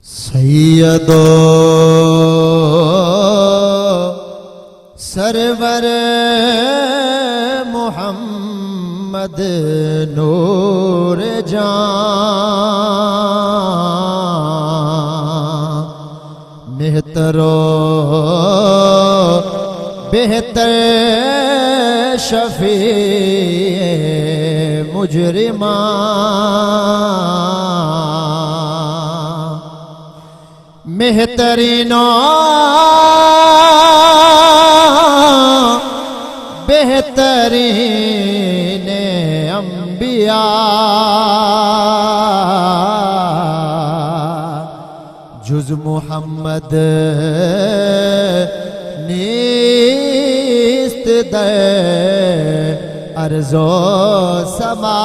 सैयदो server Mohammad नूर जान मेहतरो बेहतर शफी मुजरिमा मेहतरीनो बेहतरीन अंबिया जुज मुहम्मद नीस्त दे अर्ज़ो समा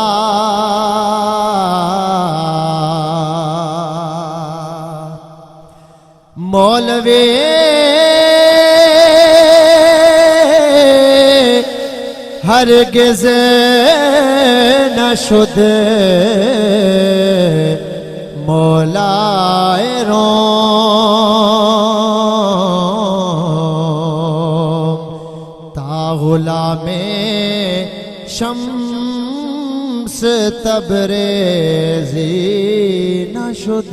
मौलवी हरगिज़ न शुद मौलाए रोम ता गुलामे शम्स तबरेज़ी न शुद।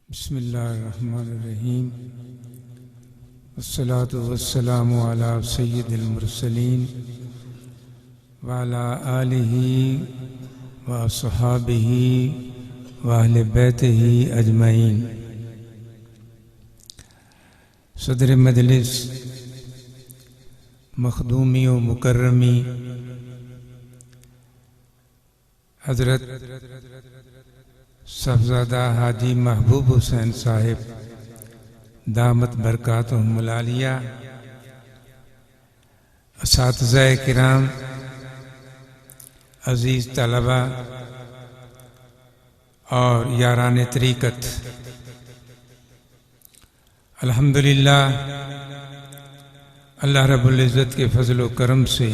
बिस्मिल्लाहिर्रहमानिर्रहीम वस्सलातु वस्सलामु अला सय्यिदिल मुरसलीन व अला आलिहि व अस्हाबिहि व अहले बैतिहि अजमईन। सदर मजलिस मखदूमी व मुकर्रमी हज़रत साहबजादा हाजी महबूब हुसैन साहिब दामत बरकातुहुमुल आलिया, असातिज़ाए किराम, अज़ीज़ तलबा और यारान तरीक़त, अल्हम्दुलिल्लाह अल्लाह रब्बुल इज़्ज़त के फज़ल व करम से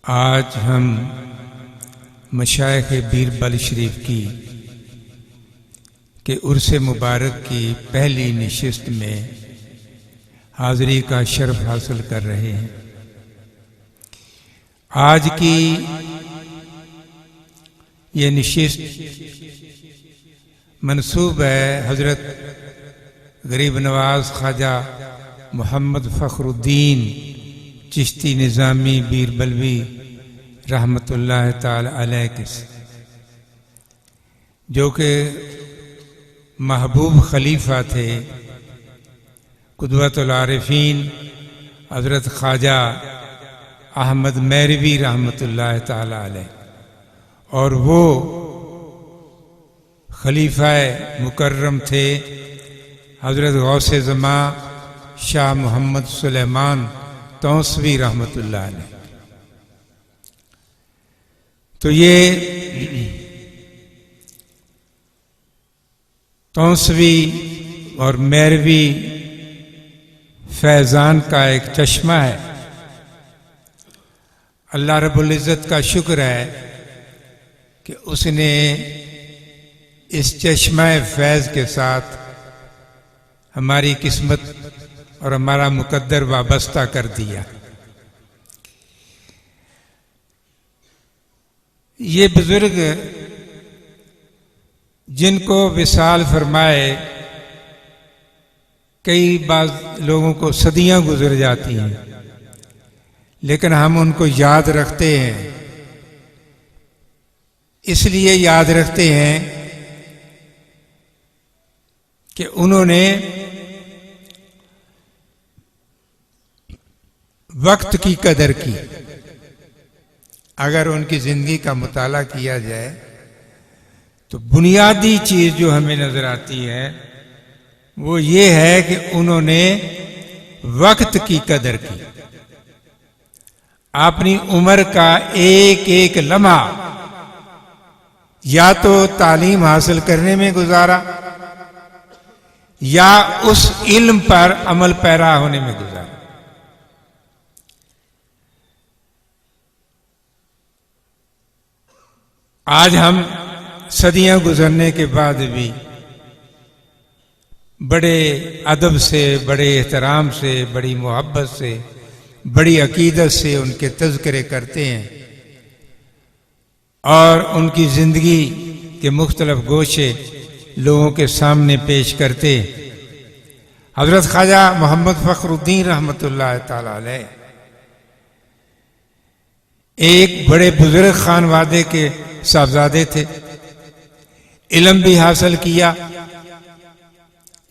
आज हम मशाइख़ बीरबल शरीफ की के उर्स मुबारक की पहली नशिस्त में हाज़री का शर्फ हासिल कर रहे हैं। आज की ये नशिस्त मंसूब है हज़रत गरीब नवाज ख्वाजा मोहम्मद फ़खरुद्दीन चिश्ती निज़ामी बीरबलवी रहमतुल्लाह ताला अलैह के, जो कि महबूब खलीफा थे कुदवतुल आरिफीन हज़रत ख्वाजा अहमद मैरवी रहमतुल्लाह ताला अलैह, और वो खलीफा मुकर्रम थे हज़रत गौसे ज़मा शाह मोहम्मद सुलेमान तौसवी रहमतुल्लाह अलैह। तो ये तौसवी और मैरवी फैज़ान का एक चश्मा है। अल्लाह रब्बुल इज़्ज़त का शुक्र है कि उसने इस चश्मा फैज़ के साथ हमारी किस्मत और हमारा मुकद्दर वाबस्ता कर दिया। ये बुजुर्ग जिनको विसाल फरमाए, कई बार लोगों को सदियां गुजर जाती हैं, लेकिन हम उनको याद रखते हैं। इसलिए याद रखते हैं कि उन्होंने वक्त की कदर की। अगर उनकी जिंदगी का मुताला किया जाए तो बुनियादी चीज जो हमें नजर आती है वो ये है कि उन्होंने वक्त की कदर की। अपनी उम्र का एक एक लम्हा या तो तालीम हासिल करने में गुजारा या उस इल्म पर अमल पैरा होने में गुजारा। आज हम सदियां गुजरने के बाद भी बड़े अदब से, बड़े एहतराम से, बड़ी मोहब्बत से, बड़ी अकीदत से उनके तज़किरे करते हैं और उनकी ज़िंदगी के मुख्तलिफ गोशे लोगों के सामने पेश करते। हज़रत ख्वाजा मोहम्मद फ़खरुद्दीन रहमतुल्लाह ताला अलैह एक बड़े बुजुर्ग खानवादे के साहबजादे थे। इल्म भी हासिल किया,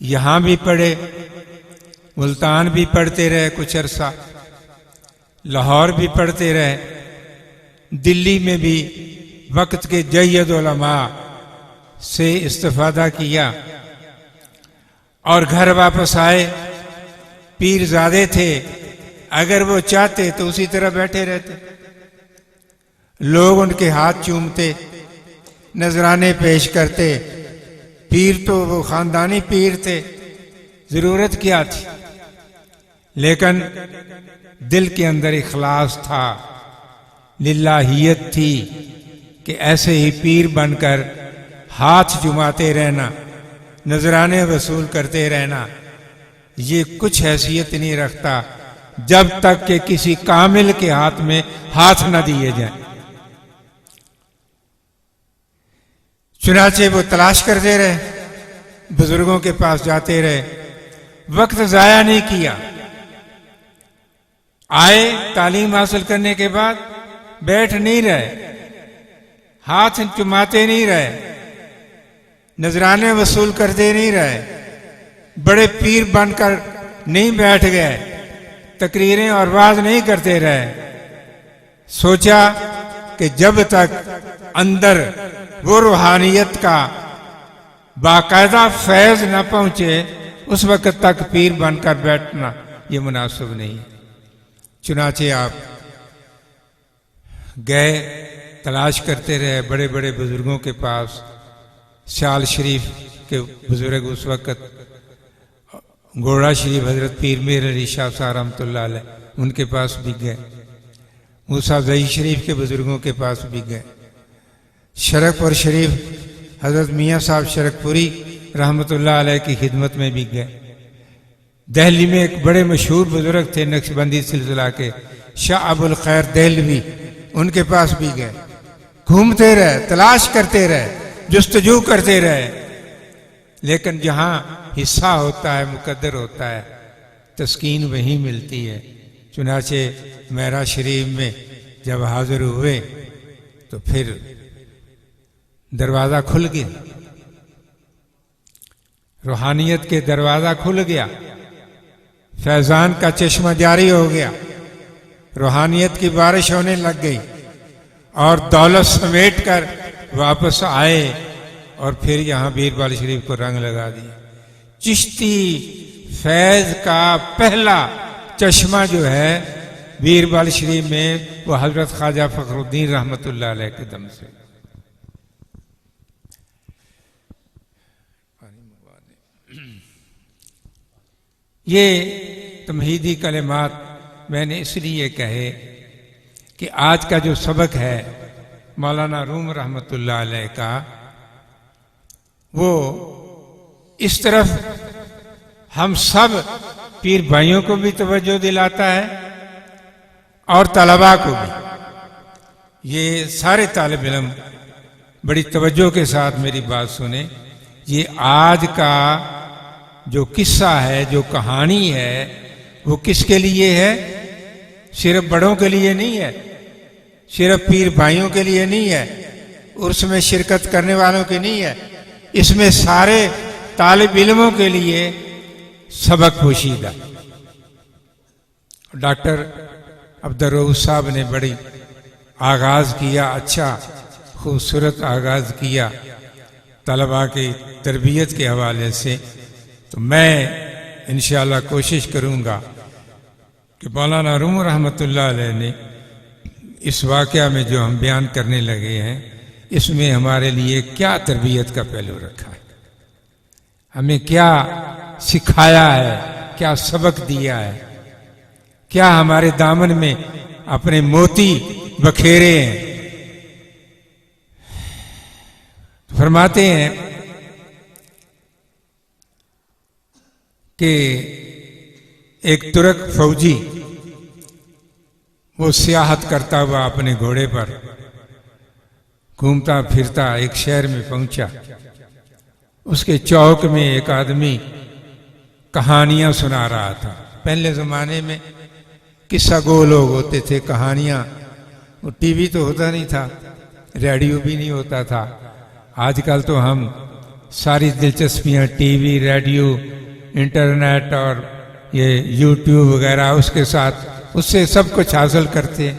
यहाँ भी पढ़े, मुल्तान भी पढ़ते रहे कुछ अरसा, लाहौर भी पढ़ते रहे, दिल्ली में भी वक्त के जय्यद उलमा से इस्तिफादा किया और घर वापस आए। पीरजादे थे, अगर वो चाहते तो उसी तरह बैठे रहते, लोग उनके हाथ चूमते, नजराने पेश करते। पीर तो वो खानदानी पीर थे, जरूरत क्या थी, लेकिन दिल के अंदर इखलास था, लिल्लाहियत थी कि ऐसे ही पीर बनकर हाथ जुमाते रहना, नजराने वसूल करते रहना, ये कुछ हैसियत नहीं रखता जब तक कि किसी कामिल के हाथ में हाथ न दिए जाए। चुनाचे वो तलाश करते रहे, बुजुर्गों के पास जाते रहे, वक्त जाया नहीं किया। आए, तालीम हासिल करने के बाद बैठ नहीं रहे, हाथ चुमाते नहीं रहे, नजराने वसूल करते नहीं रहे, बड़े पीर बनकर नहीं बैठ गए, तकरीरें और वाज नहीं करते रहे। सोचा कि जब तक अंदर वो रूहानियत का बाकायदा फैज न पहुंचे उस वक्त तक पीर बनकर बैठना ये मुनासिब नहीं। चुनाचे आप गए, तलाश करते रहे बड़े बड़े बुजुर्गों के पास। शाल शरीफ के बुजुर्ग उस वक्त घोड़ा शरीफ हजरत पीर मीर अली शाह साहब रहमतुल्लाह अलैह उनके पास भी गए, मूसा ज़ई शरीफ के बुजुर्गों के पास भी गए, शरकपुर शरीफ हजरत मियाँ साहब शरकपुरी रहमतुल्लाह अलैह की खिदमत में भी गए। दिल्ली में एक बड़े मशहूर बुजुर्ग थे नक्शबंदी सिलसिला के, शाह अबुल खैर देहलवी, उनके पास भी गए। घूमते रहे, तलाश करते रहे, जुस्तजू करते रहे, लेकिन जहाँ हिस्सा होता है, मुकद्दर होता है, तस्कीन वहीं मिलती है। चुनाचे मेरा शरीफ में जब हाजिर हुए तो फिर दरवाज़ा खुल गया, रूहानियत के दरवाज़ा खुल गया, फैज़ान का चश्मा जारी हो गया, रूहानियत की बारिश होने लग गई और दौलत समेट कर वापस आए और फिर यहाँ बीरबल शरीफ को रंग लगा दिया। चिश्ती फैज़ का पहला चश्मा जो है बीरबल शरीफ में, वो हजरत ख्वाजा फ़खरुद्दीन रहमतुल्लाह अलैह के दम से। ये तमहीदी कलिमात मैंने इसलिए कहे कि आज का जो सबक है मौलाना रूम रहमतुल्लाह अलैह का, वो इस तरफ हम सब पीर भाइयों को भी तवज्जो दिलाता है और तलबा को भी। ये सारे तालिब इल्म बड़ी तवज्जो के साथ मेरी बात सुने। ये आज का जो किस्सा है, जो कहानी है, वो किसके लिए है? सिर्फ बड़ों के लिए नहीं है, सिर्फ पीर भाइयों के लिए नहीं है, उर्स में शिरकत करने वालों के नहीं है, इसमें सारे तालिब इल्मों के लिए सबक पोशीदा। डॉक्टर अब्दुल रऊफ साहब ने बड़ी आगाज़ किया, अच्छा खूबसूरत आगाज़ किया तलबा की तरबियत के हवाले से। तो मैं इंशाअल्लाह कोशिश करूँगा कि मौलाना रूम रहमतुल्लाह अलैह ने इस वाक़या में जो हम बयान करने लगे हैं, इसमें हमारे लिए क्या तरबियत का पहलू रखा है, हमें क्या सिखाया है, क्या सबक दिया है, क्या हमारे दामन में अपने मोती बखेरे हैं। फरमाते हैं कि एक तुर्क फौजी वो सियाहत करता हुआ अपने घोड़े पर घूमता फिरता एक शहर में पहुंचा। उसके चौक में एक आदमी कहानियां सुना रहा था। पहले ज़माने में किस्सा गो लोग होते थे, कहानियां। वो टीवी तो होता नहीं था, रेडियो भी नहीं होता था। आजकल तो हम सारी दिलचस्पियां टीवी, रेडियो, इंटरनेट और ये यूट्यूब वगैरह उसके साथ उससे सब कुछ हासिल करते हैं।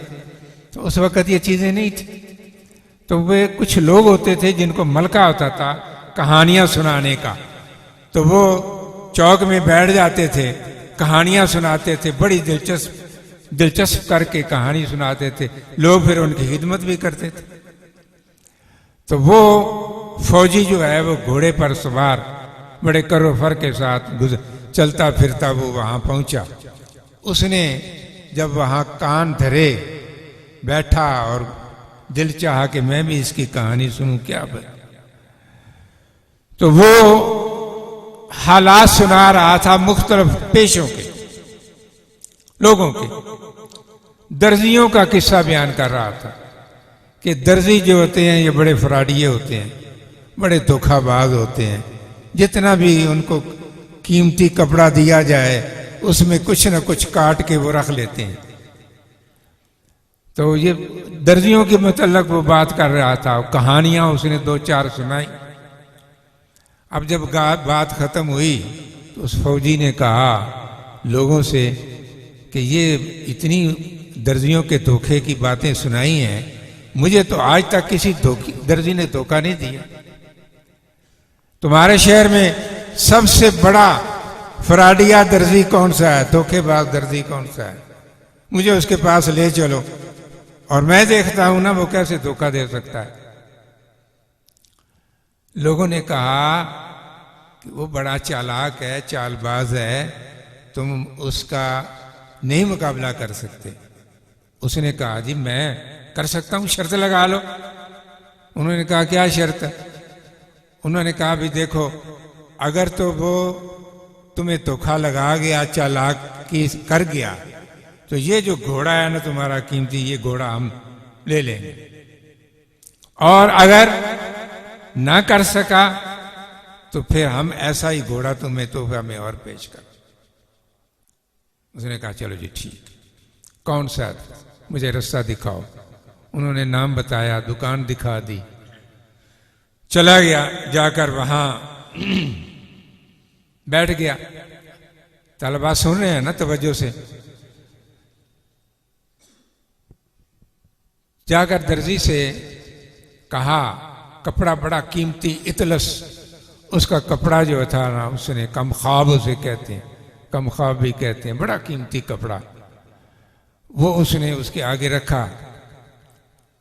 तो उस वक़्त ये चीज़ें नहीं थी। तो वे कुछ लोग होते थे जिनको मलका होता था कहानियां सुनाने का। तो वो चौक में बैठ जाते थे, कहानियां सुनाते थे, बड़ी दिलचस्प करके कहानी सुनाते थे। लोग फिर उनकी खिदमत भी करते थे। तो वो फौजी जो है वो घोड़े पर सवार बड़े करोफर के साथ चलता फिरता वो वहां पहुंचा। उसने जब वहां कान धरे बैठा और दिल चाहा कि मैं भी इसकी कहानी सुनूं, क्या तो वो हालात सुना रहा था मुख्तलिफ पेशों के लोगों के। दर्जियों का किस्सा बयान कर रहा था कि दर्जी जो होते हैं ये बड़े फराडिये होते हैं, बड़े धोखाबाज होते हैं। जितना भी उनको कीमती कपड़ा दिया जाए उसमें कुछ न कुछ काट के वो रख लेते हैं। तो ये दर्जियों के मतलब वो बात कर रहा था। कहानियां उसने 2-4 सुनाई। अब जब बात खत्म हुई तो उस फौजी ने कहा लोगों से कि ये इतनी दर्जियों के धोखे की बातें सुनाई हैं, मुझे तो आज तक किसी दर्जी ने धोखा नहीं दिया। तुम्हारे शहर में सबसे बड़ा फराडिया दर्जी कौन सा है, धोखेबाज दर्जी कौन सा है, मुझे उसके पास ले चलो और मैं देखता हूं ना वो कैसे धोखा दे सकता है। लोगों ने कहा कि वो बड़ा चालाक है, चालबाज है, तुम उसका नहीं मुकाबला कर सकते। उसने कहा जी मैं कर सकता हूं, शर्त लगा लो। उन्होंने कहा क्या शर्त? उन्होंने कहा भी देखो, अगर तो वो तुम्हें धोखा लगा गया, चालाक की कर गया, तो ये जो घोड़ा है ना तुम्हारा कीमती, ये घोड़ा हम ले लेंगे। और अगर ना कर सका तो फिर हम ऐसा ही घोड़ा तुम्हें तोहफा में और पेश कर। उसने कहा चलो जी ठीक, कौन सा, मुझे रास्ता दिखाओ। उन्होंने नाम बताया, दुकान दिखा दी। चला गया, जाकर वहां बैठ गया। तलबा सुन रहे हैं ना तवज्जो से। जाकर दर्जी से कहा, कपड़ा बड़ा कीमती इतलस, उसका कपड़ा जो था ना, उसने कम ख्वाब उसे कहते हैं, कम ख्वाब भी कहते हैं, बड़ा कीमती कपड़ा, वो उसने उसके आगे रखा।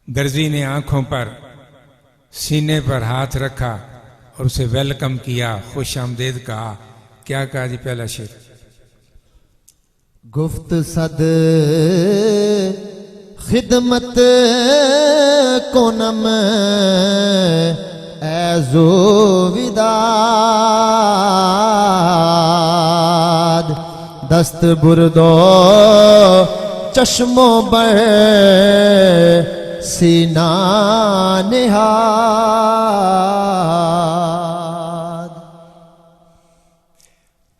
दर्जी ने आंखों पर, सीने पर हाथ रखा और उसे वेलकम किया, खुश आमदेद कहा। क्या कहा जी पहला शेर? गुफ्त सद खिदमत कोनम ऐजो विदाद दस्त बुरदो चश्मो बर सीना निहाद।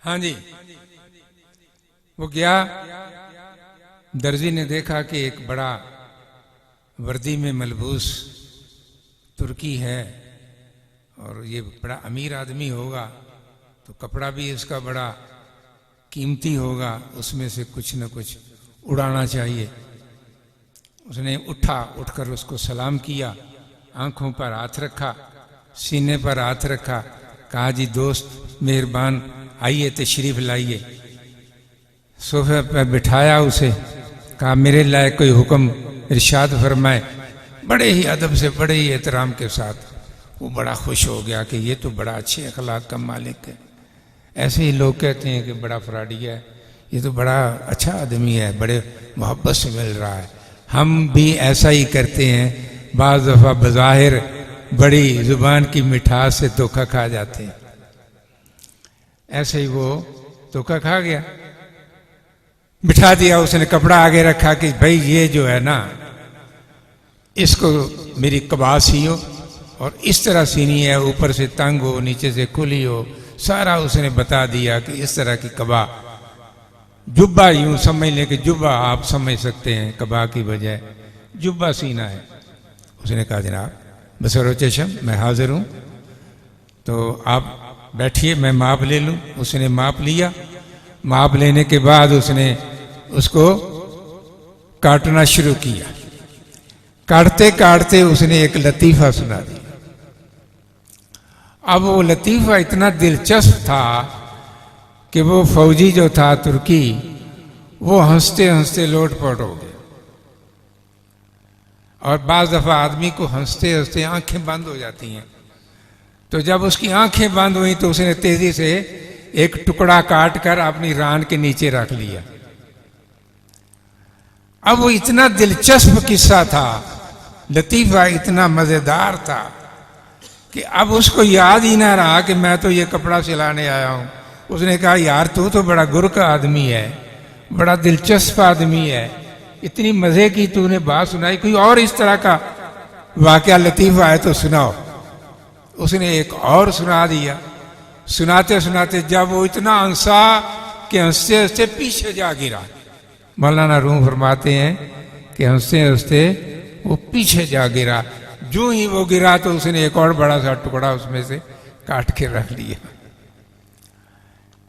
हाँ जी, वो गया। दर्जी ने देखा कि एक बड़ा वर्दी में मलबूस तुर्की है और ये बड़ा अमीर आदमी होगा, तो कपड़ा भी इसका बड़ा कीमती होगा, उसमें से कुछ न कुछ उड़ाना चाहिए। उसने उठा, उठकर उसको सलाम किया, आंखों पर हाथ रखा, सीने पर हाथ रखा, कहा जी दोस्त मेहरबान आइए तशरीफ लाइए। सोफे पर बिठाया उसे, कहा मेरे लायक कोई हुक्म इरशाद फरमाए। बड़े ही अदब से, बड़े ही एहतराम के साथ वो बड़ा खुश हो गया कि ये तो बड़ा अच्छे अखलाक का मालिक है। ऐसे ही लोग कहते हैं कि बड़ा फराडिया है, ये तो बड़ा अच्छा आदमी है, बड़े मोहब्बत से मिल रहा है। हम भी ऐसा ही करते हैं, बाज़ दफ़ा बज़ाहिर बड़ी जुबान की मिठास से धोखा खा जाते हैं। ऐसे ही वो धोखा खा गया, बिठा दिया उसने, कपड़ा आगे रखा कि भाई ये जो है ना, इसको मेरी कबा सियो, और इस तरह सीनी है, ऊपर से तंग हो, नीचे से खुली हो, सारा उसने बता दिया कि इस तरह की कबा। जुब्बा यूं समझ लें कि जुब्बा आप समझ सकते हैं, कबा की बजाय जुब्बा सीना है। उसने कहा जनाब बसरो चशम मैं हाजिर हूँ, तो आप बैठिए मैं माप ले लूँ। उसने माप लिया, माप लेने के बाद उसने उसको काटना शुरू किया। काटते काटते उसने एक लतीफ़ा सुना दिया। अब वो लतीफ़ा इतना दिलचस्प था कि वो फौजी जो था तुर्की, वो हंसते हंसते लोटपोट हो गया। और बाज़ दफ़ा आदमी को हंसते हंसते आंखें बंद हो जाती हैं, तो जब उसकी आंखें बंद हुई तो उसने तेजी से एक टुकड़ा काट कर अपनी रान के नीचे रख लिया। अब वो इतना दिलचस्प किस्सा था, लतीफ़ा इतना मज़ेदार था कि अब उसको याद ही ना रहा कि मैं तो ये कपड़ा सिलाने आया हूँ। उसने कहा यार तू तो बड़ा गुर का आदमी है, बड़ा दिलचस्प आदमी है, इतनी मज़े की तूने बात सुनाई, कोई और इस तरह का वाक़या लतीफ़ा है तो सुनाओ। उसने एक और सुना दिया। सुनाते सुनाते जब वो इतना हंसा कि हंसते हंसते पीछे जा गिरा। मौलाना रूम फरमाते हैं कि हंसते हंसते वो पीछे जा गिरा। जो ही वो गिरा तो उसने एक और बड़ा सा टुकड़ा उसमें से काट के रख लिया।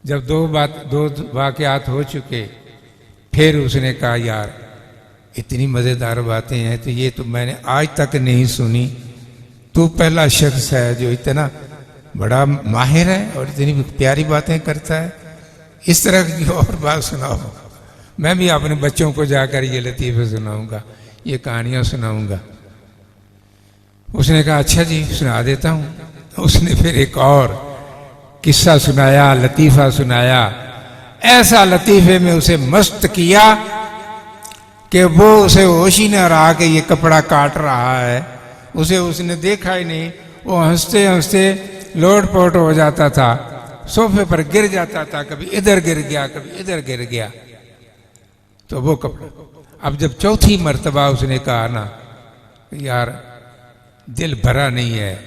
जब दो वाक़यात हो चुके, फिर उसने कहा यार इतनी मज़ेदार बातें हैं तो ये तो मैंने आज तक नहीं सुनी। तू पहला शख्स है जो इतना बड़ा माहिर है और इतनी प्यारी बातें करता है, इस तरह की और बात सुनाओ। मैं भी अपने बच्चों को जाकर ये लतीफ़े सुनाऊंगा, ये कहानियाँ सुनाऊंगा। उसने कहा अच्छा जी सुना देता हूँ। उसने फिर एक और किस्सा सुनाया, लतीफ़ा सुनाया। ऐसा लतीफ़े में उसे मस्त किया कि वो उसे होश ही ना रहा कि ये कपड़ा काट रहा है। उसे उसने देखा ही नहीं। वो हंसते हंसते लोटपोट हो जाता था, सोफे पर गिर जाता था, कभी इधर गिर गया कभी इधर गिर गया। तो वो कपड़ा, अब जब चौथी मर्तबा उसने कहा ना यार दिल भरा नहीं है,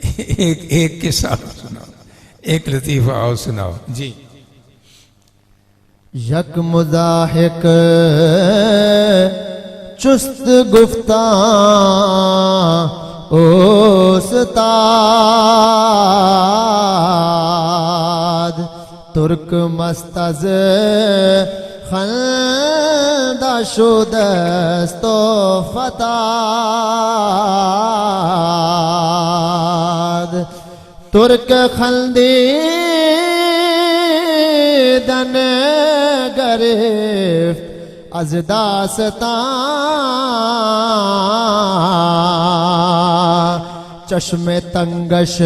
एक किस्सा सुनाओ, एक लतीफ़ा और सुनाओ जी। यक मुज़ाहिक चुस्त गुफ्ता उस्ताद, तुर्क मस्तज़ खंदा शुदस्तो फताद, तुर्क खंदी दन गरिफ्त अज दास्तां, चश्मे तंगश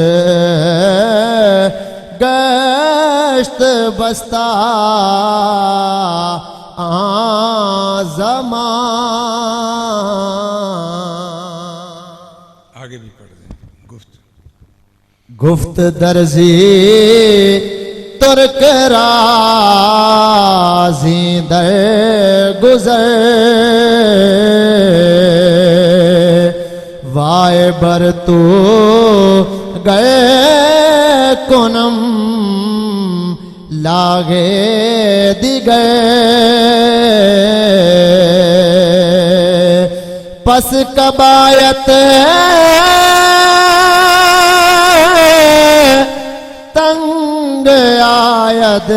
गश्त बस्ता ज़मां। आगे भी पढ़ दें। गुफ्त दर्जी तुर्क राज़ी दर गुज़र, वाय बर तो गए कुनम लागे दिगे, पस कबायत तंग आयद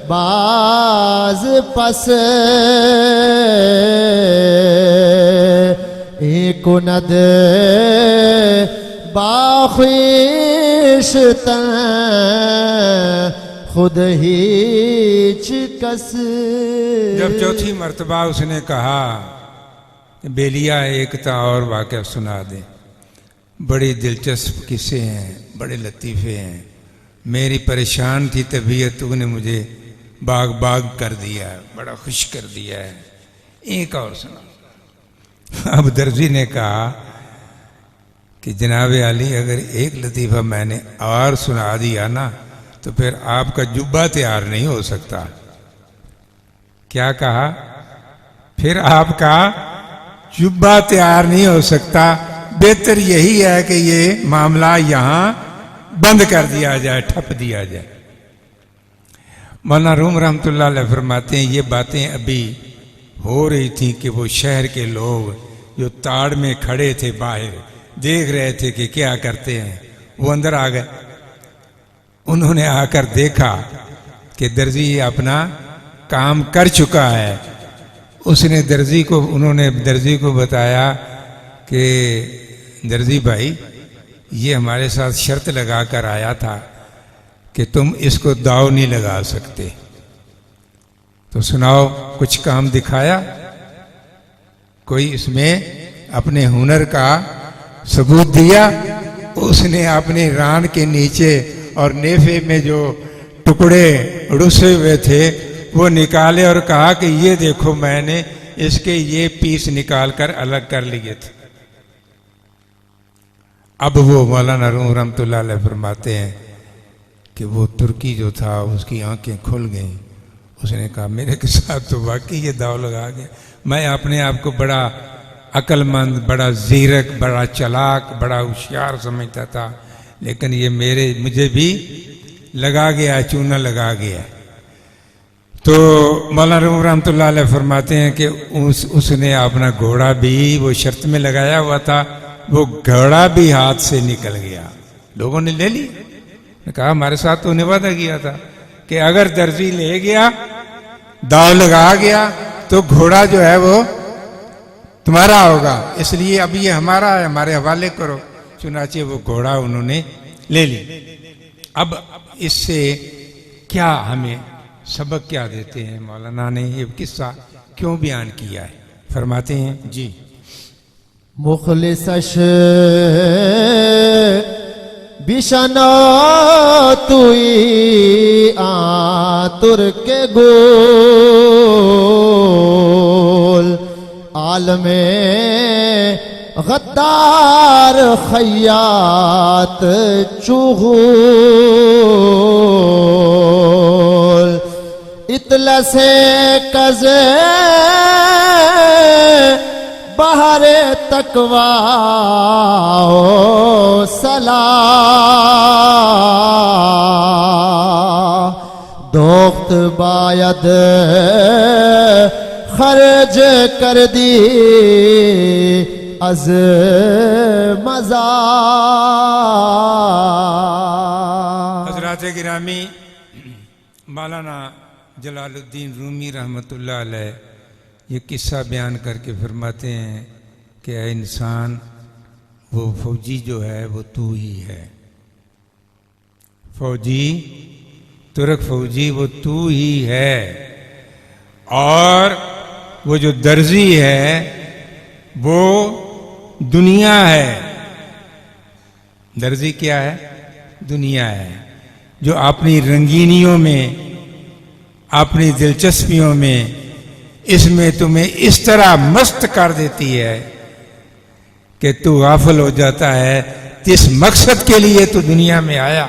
बाज पस, कुनद बाखिश तन खुद ही चिकस। जब चौथी मर्तबा उसने कहा बेलिया एक था और वाक़या सुना दे, बड़ी दिलचस्प किस्से हैं, बड़े लतीफ़े हैं, मेरी परेशान थी तबीयत तूने मुझे बाग बाग कर दिया है, बड़ा खुश कर दिया है, एक और सुना। अब दर्जी ने कहा कि जनाब अली अगर एक लतीफ़ा मैंने और सुना दिया ना तो फिर आपका जुब्बा तैयार नहीं हो सकता। क्या कहा? फिर आपका जुब्बा तैयार नहीं हो सकता, बेहतर यही है कि ये मामला यहाँ बंद कर दिया जाए, ठप दिया जाए। मौलाना रूम रहमतुल्लाह अलैह फरमाते हैं ये बातें अभी हो रही थी कि वो शहर के लोग जो ताड़ में खड़े थे बाहर देख रहे थे कि क्या करते हैं, वो अंदर आ गए। उन्होंने आकर देखा कि दर्जी अपना काम कर चुका है। उन्होंने दर्जी को बताया कि दर्जी भाई ये हमारे साथ शर्त लगा कर आया था कि तुम इसको दाव नहीं लगा सकते, तो सुनाओ कुछ काम दिखाया, कोई इसमें अपने हुनर का सबूत दिया। उसने अपने रान के नीचे और नेफे में जो टुकड़े रुसे हुए थे वो निकाले और कहा कि ये देखो मैंने इसके ये पीस निकाल कर अलग कर लिए थे। अब वो मौलाना रूम रहमतुल्लाह अलैह फरमाते हैं कि वो तुर्की जो था उसकी आंखें खुल गईं। उसने कहा मेरे के साथ तो वाकई ये दाव लगा गया। मैं अपने आप को बड़ा अक्लमंद, बड़ा ज़ीरक, बड़ा चालाक, बड़ा होशियार समझता था, लेकिन ये मुझे भी लगा गया, चूना लगा गया। तो मौलाना रूम रहमतुल्लाह अलैह फरमाते हैं कि उसने अपना घोड़ा भी वो शर्त में लगाया हुआ था, वो घोड़ा भी हाथ से निकल गया। लोगों ने ले लिया, कहा हमारे साथ तो उन्हें वादा किया था कि अगर दर्जी ले गया, दाव लगा गया, तो घोड़ा जो है वो तुम्हारा होगा, इसलिए अब ये हमारा है, हमारे हवाले करो। चुनाचे वो घोड़ा उन्होंने ले ली। अब इससे क्या हमें सबक क्या देते हैं मौलाना ने, ये किस्सा क्यों बयान किया है? फरमाते हैं जी, मुखलिसश बिशना तुई आतुर के गोल आलमे गद्दार खयात चुगुल इतला से कज़े बहरे तकवा सला दोख्त बायद खर्ज कर दी अज मजा। हज़रात गिरामी, मौलाना जलालुद्दीन रूमी रहमतुल्लाह अलैह ये किस्सा बयान करके फरमाते हैं कि ऐ इंसान, वो फौजी जो है वो तू ही है। फौजी, तुर्क फौजी वो तू ही है। और वो जो दर्जी है वो दुनिया है। दर्जी क्या है? दुनिया है, जो अपनी रंगीनियों में, अपनी दिलचस्पियों में, इसमें तुम्हें इस तरह मस्त कर देती है कि तू गाफिल हो जाता है। जिस मकसद के लिए तू दुनिया में आया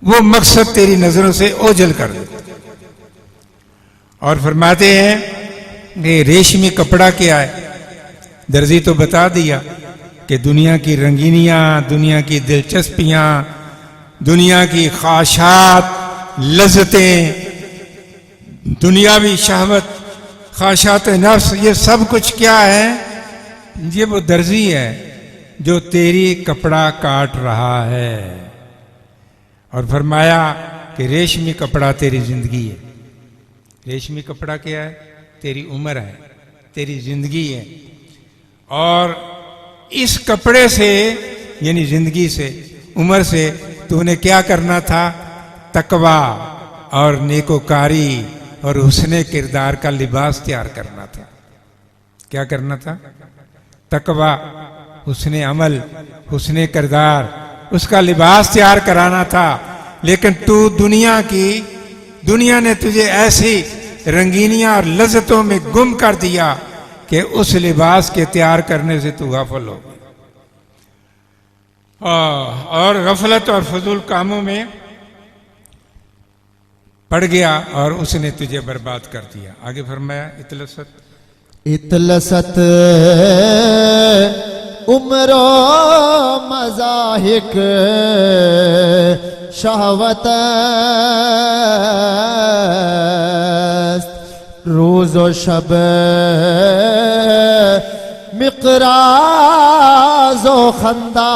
वो मकसद तेरी नजरों से ओझल कर देता। और फरमाते हैं कि रेशमी कपड़ा क्या है? दर्जी तो बता दिया कि दुनिया की रंगीनियां, दुनिया की दिलचस्पियां, दुनिया की ख्वाहिशात, लज्जतें, दुनियावी शहवत, ख्वाहिशात नफ्स, ये सब कुछ क्या है? ये वो दर्जी है जो तेरी कपड़ा काट रहा है। और फरमाया कि रेशमी कपड़ा तेरी जिंदगी है। रेशमी कपड़ा क्या है? तेरी उम्र है, तेरी जिंदगी है। और इस कपड़े से, यानी जिंदगी से, उम्र से तूने क्या करना था? तकवा और नेकोकारी और हुस्ने किरदार का लिबास तैयार करना था। क्या करना था? तकवा, हुस्ने अमल, हुस्ने किरदार, उसका लिबास तैयार कराना था। लेकिन तू दुनिया ने तुझे ऐसी रंगीनियां और लज्जतों में गुम कर दिया कि उस लिबास के तैयार करने से तू गाफिल हो गया। और गफलत और फजूल कामों में पड़ गया और उसने तुझे बर्बाद कर दिया। आगे फरमाया इतलसत इतलसत उम्रो मजाहिक शहवत रोज़ो शब मिक़राज़ो खंदा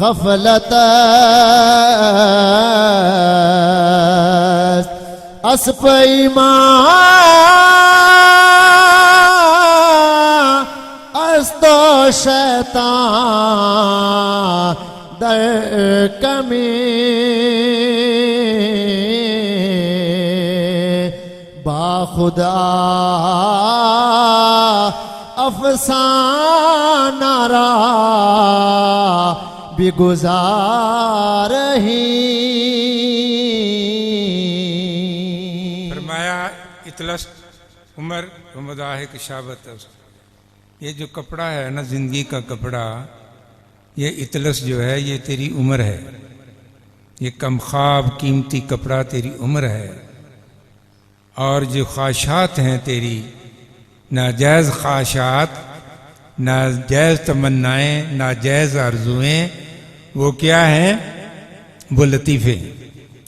गफलत अस्प ईमान अस्तो शैतान दर कमी बाखुदा अफसाना रा बिगुजार ही। फरमाया इतलस उमर मदाहिक शाबत। ये जो कपड़ा है ना, जिंदगी का कपड़ा, ये इतलस जो है ये तेरी उम्र है। ये कम ख्वाब कीमती कपड़ा तेरी उम्र है। और जो ख्वाहिशात हैं तेरी, नाजायज़ ख्वाहिशात, नाजायज़ तमन्नाएँ, नाजायज़ आरज़ुएँ, वो क्या हैं? वो लतीफ़े।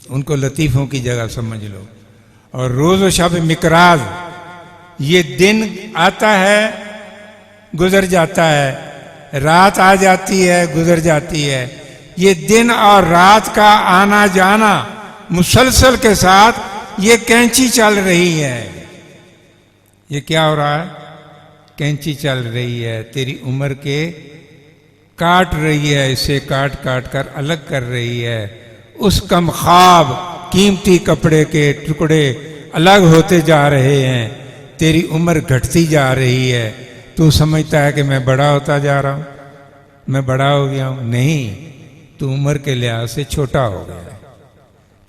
उनको लतीफ़ों की जगह समझ लो। और रोज़ व शब मिकराज, ये दिन आता है गुजर जाता है, रात आ जाती है गुजर जाती है। ये दिन और रात का आना जाना मुसलसल के साथ ये कैंची चल रही है। ये क्या हो रहा है? कैंची चल रही है, तेरी उम्र के काट रही है, इसे काट काट कर अलग कर रही है। उस कम ख्वाब कीमती कपड़े के टुकड़े अलग होते जा रहे हैं। तेरी उम्र घटती जा रही है। तू समझता है कि मैं बड़ा होता जा रहा हूं, मैं बड़ा हो गया हूं। नहीं, तू उम्र के लिहाज से छोटा हो गया है।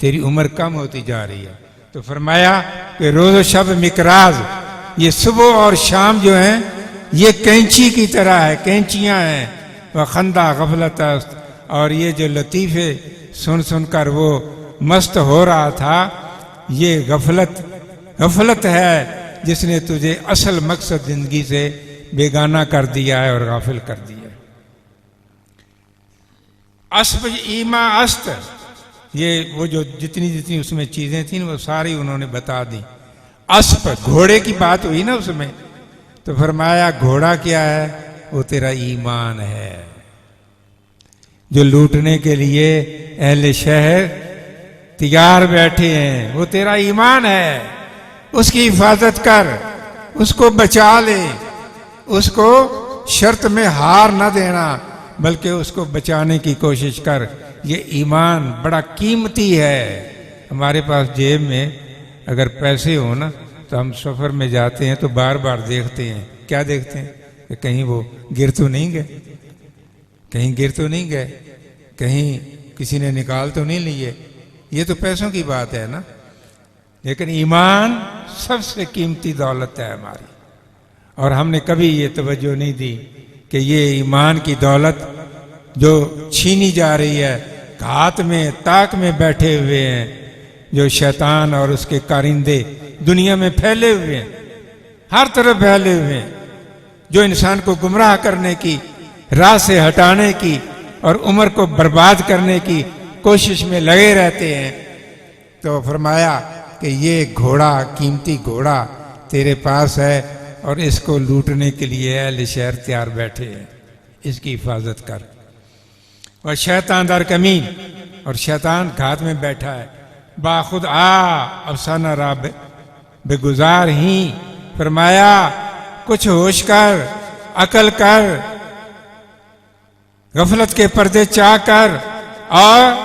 तेरी उम्र कम होती जा रही है। तो फरमाया कि रोज़ शब मिकराज, ये सुबह और शाम जो हैं ये कैंची की तरह है, कैंचियां हैं। वह खंदा गफलत, और ये जो लतीफ़े सुन सुनकर वो मस्त हो रहा था, ये गफलत है जिसने तुझे असल मकसद जिंदगी से बेगाना कर दिया है और गाफिल कर दिया है। अस्ब ईमा अस्त, ये वो जो जितनी जितनी उसमें चीजें थी वो सारी उन्होंने बता दी। अस्प, घोड़े की बात हुई ना उसमें, तो फरमाया घोड़ा क्या है? वो तेरा ईमान है। जो लूटने के लिए अहले शहर तैयार बैठे हैं, वो तेरा ईमान है। उसकी हिफाजत कर, उसको बचा ले, उसको शर्त में हार न देना, बल्कि उसको बचाने की कोशिश कर। ये ईमान बड़ा कीमती है। हमारे पास जेब में अगर पैसे हो ना, तो हम सफ़र में जाते हैं तो बार बार देखते हैं। क्या देखते हैं? कि कहीं वो गिर तो नहीं गए, कहीं गिर तो नहीं गए, कहीं किसी ने निकाल तो नहीं लिए। ये तो पैसों की बात है ना। लेकिन ईमान सबसे कीमती दौलत है हमारी। और हमने कभी ये तवज्जो नहीं दी कि ये ईमान की दौलत जो छीनी जा रही है, घात में ताक में बैठे हुए हैं, जो शैतान और उसके कारिंदे दुनिया में फैले हुए हैं, हर तरफ फैले हुए हैं, जो इंसान को गुमराह करने की, राह से हटाने की और उम्र को बर्बाद करने की कोशिश में लगे रहते हैं। तो फरमाया कि ये घोड़ा, कीमती घोड़ा तेरे पास है और इसको लूटने के लिए अहले शहर तैयार बैठे हैं। इसकी हिफाजत कर। और शैतान दर कमीन, और शैतान घात में बैठा है। बाखुद अफसाना रा बेगुजार ही। फरमाया कुछ होश कर, अकल कर, गफलत के पर्दे चाह कर, और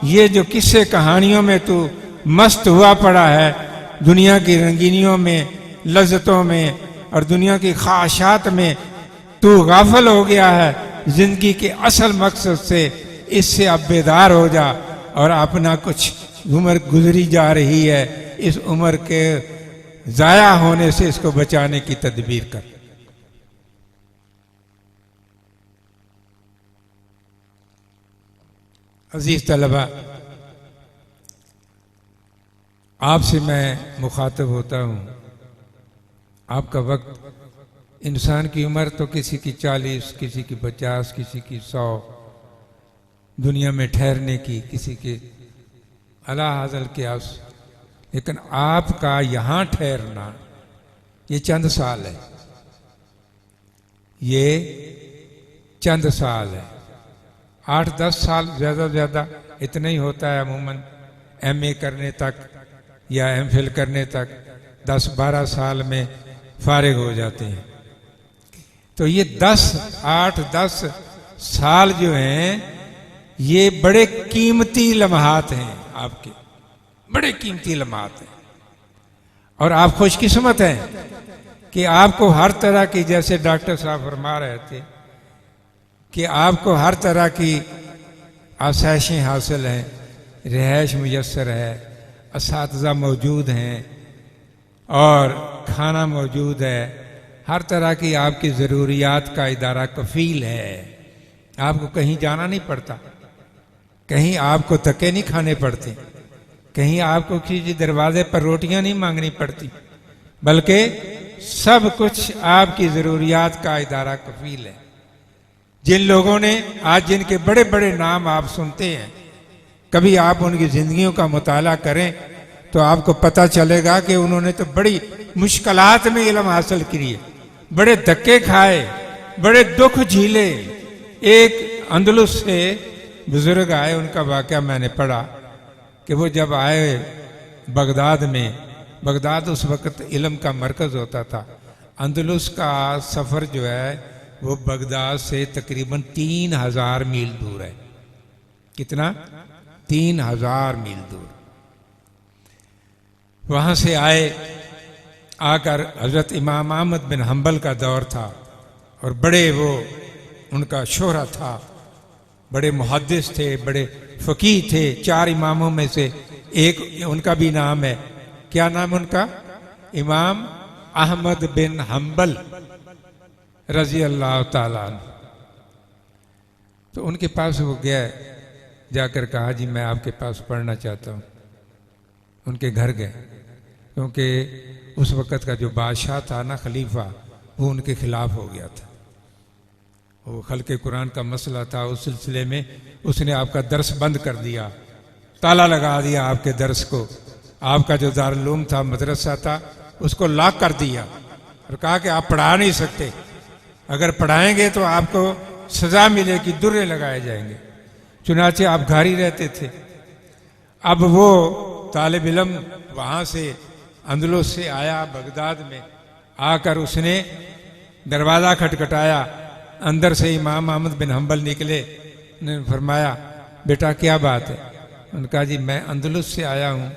ये जो किस्से कहानियों में तू मस्त हुआ पड़ा है, दुनिया की रंगीनियों में, लज्जतों में और दुनिया की ख्वाहिशात में तू गाफिल हो गया है जिंदगी के असल मकसद से। इससे अब बेदार हो जा और अपना कुछ उम्र गुजरी जा रही है, इस उम्र के ज़ाया होने से इसको बचाने की तदबीर कर। अजीज तलबा, आपसे मैं मुखातब होता हूँ। आपका वक्त, इंसान की उम्र तो किसी की 40, किसी की 50, किसी की 100, दुनिया में ठहरने की, किसी के अला हाजल के आस, लेकिन आपका यहाँ ठहरना ये चंद साल है, ये चंद साल है। 8-10 साल ज़्यादा से ज़्यादा इतना ही होता है अमूमन, MA करने तक या MPhil करने तक 10-12 साल में फारिग हो जाते हैं। तो ये 8-10 साल जो हैं ये बड़े कीमती लम्हात हैं, आपके बड़े कीमती लम्हात हैं। और आप खुशकिस्मत हैं कि आपको हर तरह की, जैसे डॉक्टर साहब फरमा रहे थे कि आपको हर तरह की आसाइशें हासिल हैं, रिहाइश मुयस्सर है, असातिज़ा मौजूद हैं और खाना मौजूद है, हर तरह की आपकी ज़रूरियात का इदारा कफ़ील है। आपको कहीं जाना नहीं पड़ता, कहीं आपको धक्के नहीं खाने पड़ते, कहीं आपको किसी दरवाजे पर रोटियां नहीं मांगनी पड़ती, बल्कि सब कुछ आपकी ज़रूरियात का इदारा कफ़ील है। जिन लोगों ने आज, जिनके बड़े बड़े नाम आप सुनते हैं, कभी आप उनकी ज़िंदगियों का मुताला करें तो आपको पता चलेगा कि उन्होंने तो बड़ी मुश्किलात में इल्म हासिल किए, बड़े धक्के खाए, बड़े दुख झीले। एक अंदलुस से बुजुर्ग आए, उनका वाक़या मैंने पढ़ा कि वो जब आए बगदाद में, बगदाद उस वक़्त इल्म का मरकज़ होता था। अंदलुस का सफ़र जो है वो बगदाद से तकरीबन 3000 मील दूर है। कितना? 3000 मील दूर। वहाँ से आए, आकर हज़रत इमाम अहमद बिन हम्बल का दौर था और बड़े वो उनका शोहरा था, बड़े मुहद्दिस थे, बड़े फ़कीह थे। 4 इमामों में से एक उनका भी नाम है। क्या नाम उनका? इमाम अहमद बिन हम्बल रज़ी अल्लाह ताला अन्हु। तो उनके पास वो गया, जाकर कहा जी मैं आपके पास पढ़ना चाहता हूँ। उनके घर गए, क्योंकि उस वक़्त का जो बादशाह था ना, खलीफा, वो उनके खिलाफ हो गया था। वो खल्क़े कुरान का मसला था, उस सिलसिले में उसने आपका दर्स बंद कर दिया, ताला लगा दिया आपके दर्स को। आपका जो दारुल था, मदरसा था, उसको लॉक कर दिया और कहा कि आप पढ़ा नहीं सकते, अगर पढ़ाएंगे तो आपको सज़ा मिलेगी, दुर्रे लगाए जाएंगे। चुनाचे आप घर ही रहते थे। अब वो तालिब इल्म वहाँ से अंदलुस से आया बगदाद में, आकर उसने दरवाज़ा खटखटाया। अंदर से इमाम अहमद बिन हम्बल निकले, ने फरमाया बेटा क्या बात है? उन्होंने कहा जी मैं अंदलुस से आया हूँ,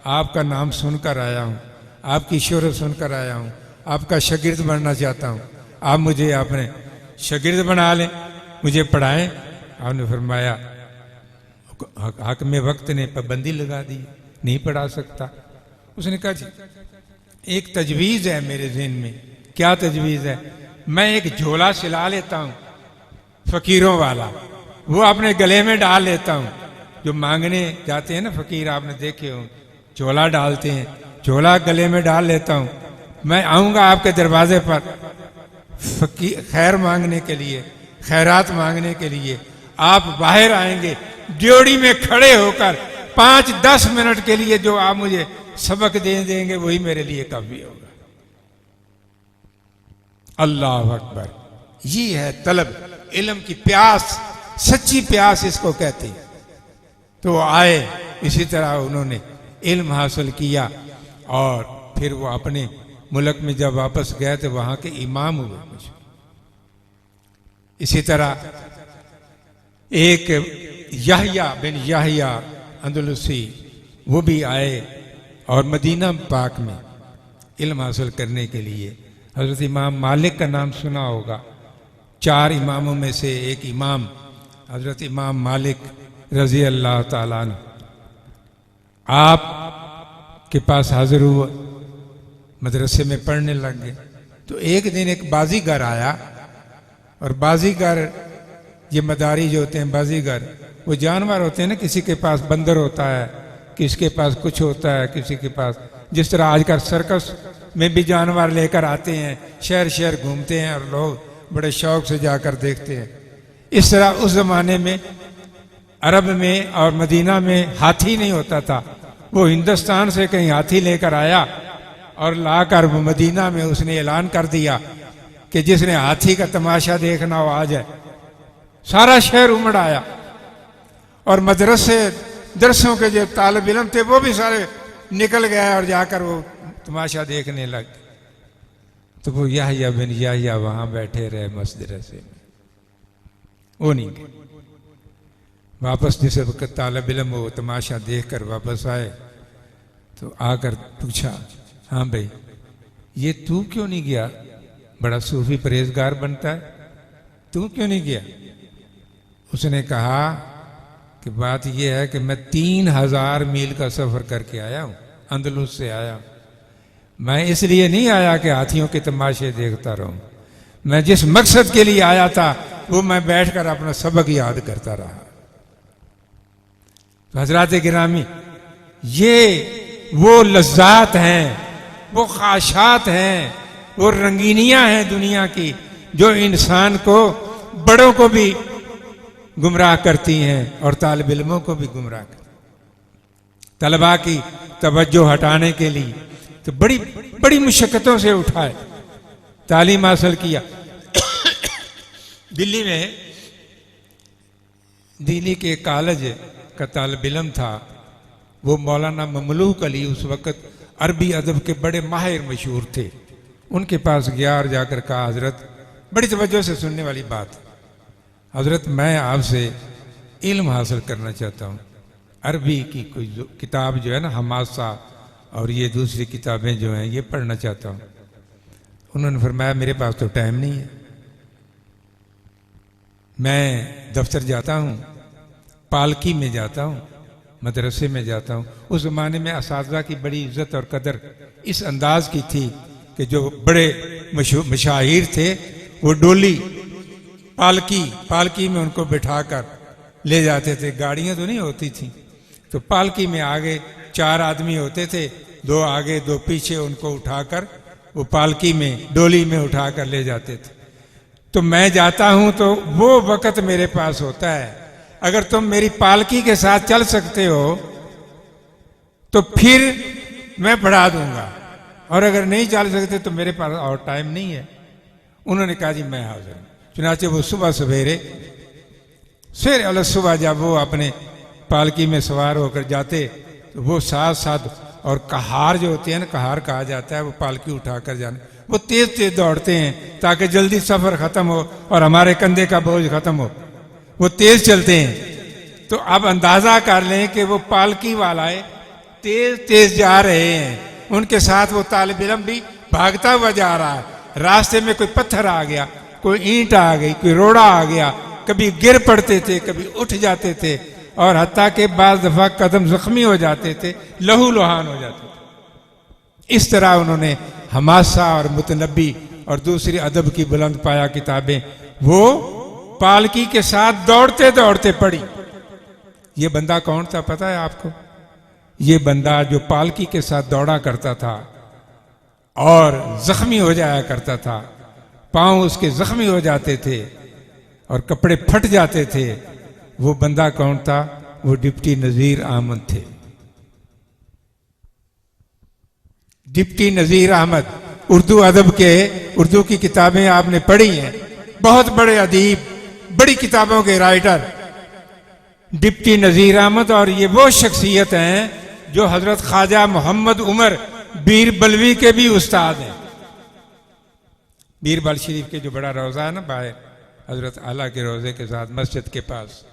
आपका नाम सुनकर आया हूँ, आपकी शोहरत सुनकर आया हूँ, आपका शागिर्द बनना चाहता हूँ, आप मुझे अपने शागिर्द बना लें, मुझे पढ़ाएं। आपने फरमाया हक में वक्त ने पाबंदी लगा दी, नहीं पढ़ा सकता। उसने कहा जी एक तजवीज़ है मेरे ज़हन में। क्या तजवीज़ है? मैं एक झोला सिला लेता हूँ फ़कीरों वाला, वो अपने गले में डाल लेता हूँ। जो मांगने जाते हैं ना फ़कीर, आपने देखे हो, झोला डालते हैं, झोला गले में डाल लेता हूँ। मैं आऊँगा आपके दरवाजे पर फ़कीर खैर मांगने के लिए, खैरात मांगने के लिए। आप बाहर आएंगे, ड्योढ़ी में खड़े होकर 5-10 मिनट के लिए जो आप मुझे सबक दे देंगे वही मेरे लिए काफ़ी होगा। अल्लाह अकबर। ये है तलब इल्म की प्यास, सच्ची प्यास इसको कहते हैं। तो आए, इसी तरह उन्होंने इल्म हासिल किया और फिर वो अपने मुल्क में जब वापस गए तो वहाँ के इमाम हुए। इसी तरह एक याहया बिन याहया अंदलुसी, वो भी आए और मदीना पाक में इल्म हासिल करने के लिए। हज़रत इमाम मालिक का नाम सुना होगा, 4 इमामों में से एक इमाम हज़रत इमाम मालिक रज़ी अल्लाह ताला अन्हु आप के पास हाजिर हुआ, मदरसे में पढ़ने लग गए। तो एक दिन एक बाजीगर आया, और बाजीगर, ये मदारी जो होते हैं बाजीगर, वो जानवर होते हैं ना, किसी के पास बंदर होता है, किसी के पास कुछ होता है, किसी के पास, जिस तरह आजकल सर्कस में भी जानवर लेकर आते हैं, शहर शहर घूमते हैं और लोग बड़े शौक से जाकर देखते हैं। इस तरह उस जमाने में अरब में और मदीना में हाथी नहीं होता था। वो हिंदुस्तान से कहीं हाथी लेकर आया और लाकर मदीना में उसने ऐलान कर दिया कि जिसने हाथी का तमाशा देखना हो आ जाए। सारा शहर उमड़ आया और मदरसे दरसों के जो तालिब इल्म थे वो भी सारे निकल गए और जाकर वो तमाशा देखने लग गए। तो वो याह्या बिन याह्या वहां बैठे रहे मदरसे में, वो नहीं गए वापस। जिस वक्त तालिब इल्म वो तमाशा देखकर वापस आए तो आकर पूछा, हाँ भाई ये तू क्यों नहीं गया? बड़ा सूफी परहेजगार बनता है, तू क्यों नहीं गया? उसने कहा कि बात यह है कि मैं 3000 मील का सफर करके आया हूं, अंदलुस से आया हूं। मैं इसलिए नहीं आया कि हाथियों के तमाशे देखता रहूं। मैं जिस मकसद के लिए आया था वो मैं बैठकर अपना सबक याद करता रहा। तो हजरात गिरामी, ये वो लज्जात हैं, वो ख्वाहिशात हैं, वो रंगीनियां हैं दुनिया की जो इंसान को, बड़ों को भी गुमराह करती हैं और तालिब इल्मों को भी गुमराह करती। तलबा की तवज्जो हटाने के लिए तो बड़ी बड़ी मुशक्कतों से उठाए, तालीम हासिल किया। दिल्ली में, दिल्ली के कॉलेज का तालिब इल्म था वो मौलाना ममलूक अली, उस वक़्त अरबी अदब के बड़े माहिर मशहूर थे। उनके पास गया और जाकर कहा, हजरत, बड़ी तवज्जो से सुनने वाली बात, हजरत मैं आपसे इल्म हासिल करना चाहता हूँ। अरबी की कोई किताब जो है ना, हमासा और ये दूसरी किताबें जो हैं ये पढ़ना चाहता हूँ। उन्होंने फरमाया, मेरे पास तो टाइम नहीं है, मैं दफ्तर जाता हूँ, पालकी में जाता हूँ, मदरसे में जाता हूँ। उस ज़माने में असातिज़ा की बड़ी इज्जत और कदर इस अंदाज की थी कि जो बड़े मशाहिर थे वो डोली, पालकी में उनको बिठाकर ले जाते थे। गाड़ियाँ तो नहीं होती थी, तो पालकी में आगे 4 आदमी होते थे, 2 आगे 2 पीछे, उनको उठाकर वो पालकी में, डोली में उठाकर ले जाते थे। तो मैं जाता हूं तो वो वक़्त मेरे पास होता है, अगर तुम मेरी पालकी के साथ चल सकते हो तो फिर मैं पढ़ा दूंगा, और अगर नहीं चल सकते तो मेरे पास और टाइम नहीं है। उन्होंने कहा, जी मैं हाजिर हूं। चुनाचे वो सुबह सवेरे अलग सुबह जब वो अपने पालकी में सवार होकर जाते तो वो साथ साथ, और कहार जो होते हैं ना, कहार कहा जाता है, वो पालकी उठाकर जाने, वो तेज तेज दौड़ते हैं ताकि जल्दी सफर खत्म हो और हमारे कंधे का बोझ खत्म हो। वो तेज चलते हैं। तो अब अंदाजा कर लें कि वो पालकी वाले तेज तेज जा रहे हैं, उनके साथ वो तालिब इल्म भी भागता हुआ जा रहा है। रास्ते में कोई पत्थर आ गया, कोई ईंट आ गई, कोई रोड़ा आ गया, कभी गिर पड़ते थे, कभी उठ जाते थे, और हत्ता के बाद दफा कदम जख्मी हो जाते थे, लहू लुहान हो जाते थे। इस तरह उन्होंने हमासा और मुतनब्बी और दूसरी अदब की बुलंद पाया किताबें वो पालकी के साथ दौड़ते दौड़ते पढ़ी। ये बंदा कौन था पता है आपको? ये बंदा जो पालकी के साथ दौड़ा करता था और जख्मी हो जाया करता था, पांव उसके जख्मी हो जाते थे और कपड़े फट जाते थे, वो बंदा कौन था? वो डिप्टी नजीर अहमद थे। डिप्टी नजीर अहमद उर्दू अदब के, उर्दू की किताबें आपने पढ़ी हैं, बहुत बड़े अदीब, बड़ी किताबों के राइटर डिप्टी नजीर अहमद। और ये वो शख्सियत हैं जो हजरत ख्वाजा मोहम्मद उमर बीरबलवी के भी उस्ताद हैं। बीरबल शरीफ के जो बड़ा रोज़ा है ना बाहर, हजरत आला के रोज़े के साथ मस्जिद के पास,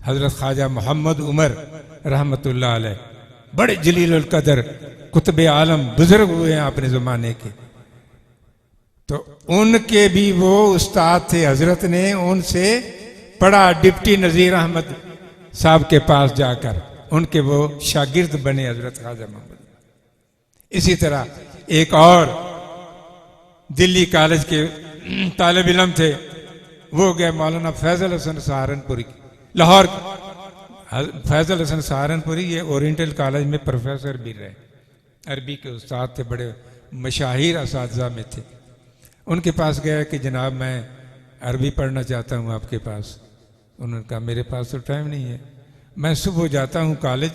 हजरत ख्वाजा मोहम्मद उमर रहमतुल्लाह अलैह, बड़े जलीलुल कदर कुतुब आलम बुजुर्ग हुए हैं अपने ज़माने के। तो उनके भी वो उस्ताद थे। हजरत ने उनसे पढ़ा, डिप्टी नजीर अहमद साहब के पास जाकर उनके वो शागिर्द बने हजरत ख्वाजा मोहम्मद। इसी तरह एक और दिल्ली कॉलेज के तालिब इल्म थे, वो गए मौलाना फैजल हसन सहारनपुरी, लाहौर फैजल हसन सहारनपुरी ये ओरिएंटल कॉलेज में प्रोफेसर भी रहे, अरबी के उस्ताद थे, बड़े मशाहिर असातिज़ा में थे। उनके पास गया कि जनाब मैं अरबी पढ़ना चाहता हूँ आपके पास। उन्होंने कहा मेरे पास तो टाइम नहीं है, मैं सुबह जाता हूँ कॉलेज,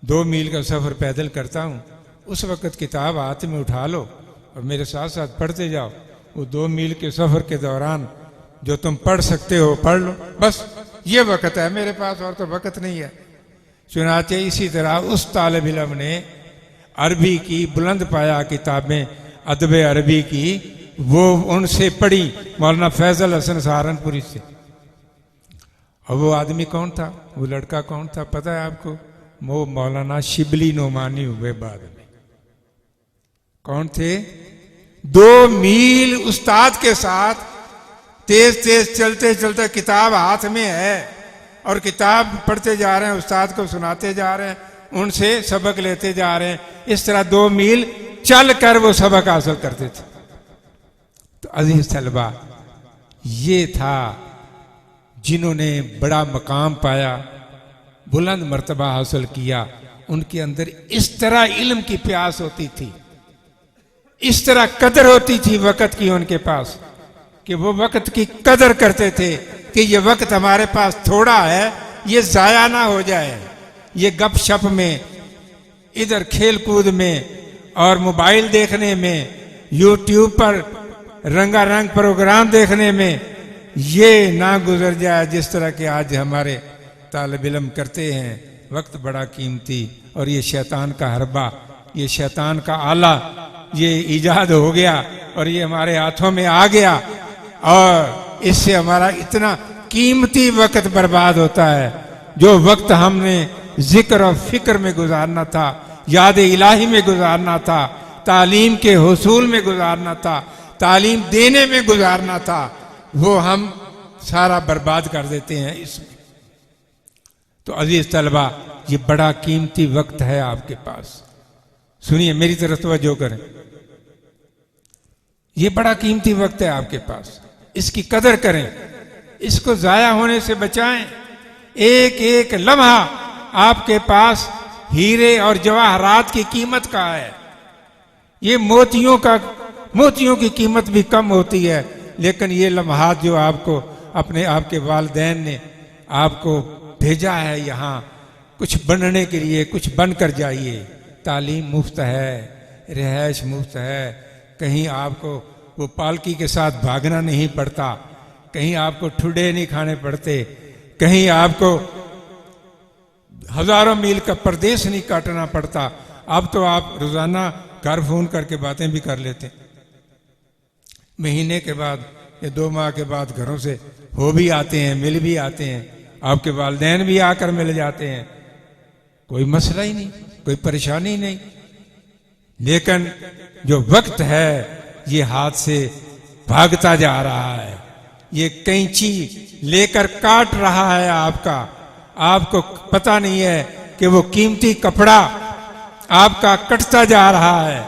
2 मील का सफ़र पैदल करता हूँ, उस वक़्त किताब हाथ में उठा लो और मेरे साथ साथ पढ़ते जाओ। वो 2 मील के सफ़र के दौरान जो तुम पढ़ सकते हो पढ़ लो, बस ये वक़्त है मेरे पास, और तो वक़्त नहीं है। चुनाचे इसी तरह उस तालिब इल्म ने अरबी की बुलंद पाया किताबें अदब अरबी की, वो उनसे पढ़ी, मौलाना फैजल हसन सहारनपुरी से। और वो आदमी कौन था, वो लड़का कौन था पता है आपको? वो मौलाना शिबली नोमानी हुए बाद में। कौन थे? 2 मील उस्ताद के साथ तेज तेज चलते चलते, किताब हाथ में है और किताब पढ़ते जा रहे हैं, उस्ताद को सुनाते जा रहे हैं, उनसे सबक लेते जा रहे हैं। इस तरह 2 मील चल कर वो सबक हासिल करते थे। तो अजीज तलबा, ये था जिन्होंने बड़ा मकाम पाया, बुलंद मर्तबा हासिल किया। उनके अंदर इस तरह इल्म की प्यास होती थी, इस तरह कदर होती थी वक़्त की उनके पास, कि वो वक़्त की कदर करते थे कि ये वक़्त हमारे पास थोड़ा है, ये ज़ाया ना हो जाए। ये गपशप में, इधर खेल कूद में और मोबाइल देखने में, यूट्यूब पर रंगारंग प्रोग्राम देखने में ये ना गुजर जाए जिस तरह के आज हमारे तालिब इल्म करते हैं। वक्त बड़ा कीमती, और ये शैतान का हरबा, ये शैतान का आला, ये ईजाद हो गया और ये हमारे हाथों में आ गया, और इससे हमारा इतना कीमती वक्त बर्बाद होता है। जो वक्त हमने जिक्र और फिक्र में गुजारना था, याद इलाही में गुजारना था, तालीम के हुसूल में गुजारना था, तालीम देने में गुजारना था, वो हम सारा बर्बाद कर देते हैं इसमें। तो अजीज तलबा, ये बड़ा कीमती वक्त है आपके पास। सुनिए, मेरी तरफ तवज्जो करें। ये बड़ा कीमती वक्त है आपके पास, इसकी कदर करें, इसको जाया होने से बचाएं। एक एक लम्हा आपके पास हीरे और जवाहरात की कीमत का है। ये मोतियों की कीमत भी कम होती है, लेकिन ये लम्हात जो आपको आपके वालिदैन ने आपको भेजा है यहाँ कुछ बनने के लिए, कुछ बनकर जाइए। तालीम मुफ्त है, रिहाइश मुफ्त है, कहीं आपको वो पालकी के साथ भागना नहीं पड़ता, कहीं आपको ठुडे नहीं खाने पड़ते, कहीं आपको हजारों मील का परदेश नहीं काटना पड़ता। अब तो आप रोजाना घर फोन करके बातें भी कर लेते, महीने के बाद या 2 माह के बाद घरों से हो भी आते हैं, मिल भी आते हैं, आपके वालिदैन भी आकर मिल जाते हैं, कोई मसला ही नहीं, कोई परेशानी नहीं। लेकिन जो वक्त है ये हाथ से भागता जा रहा है, ये कैंची लेकर काट रहा है आपको पता नहीं है कि वो कीमती कपड़ा आपका कटता जा रहा है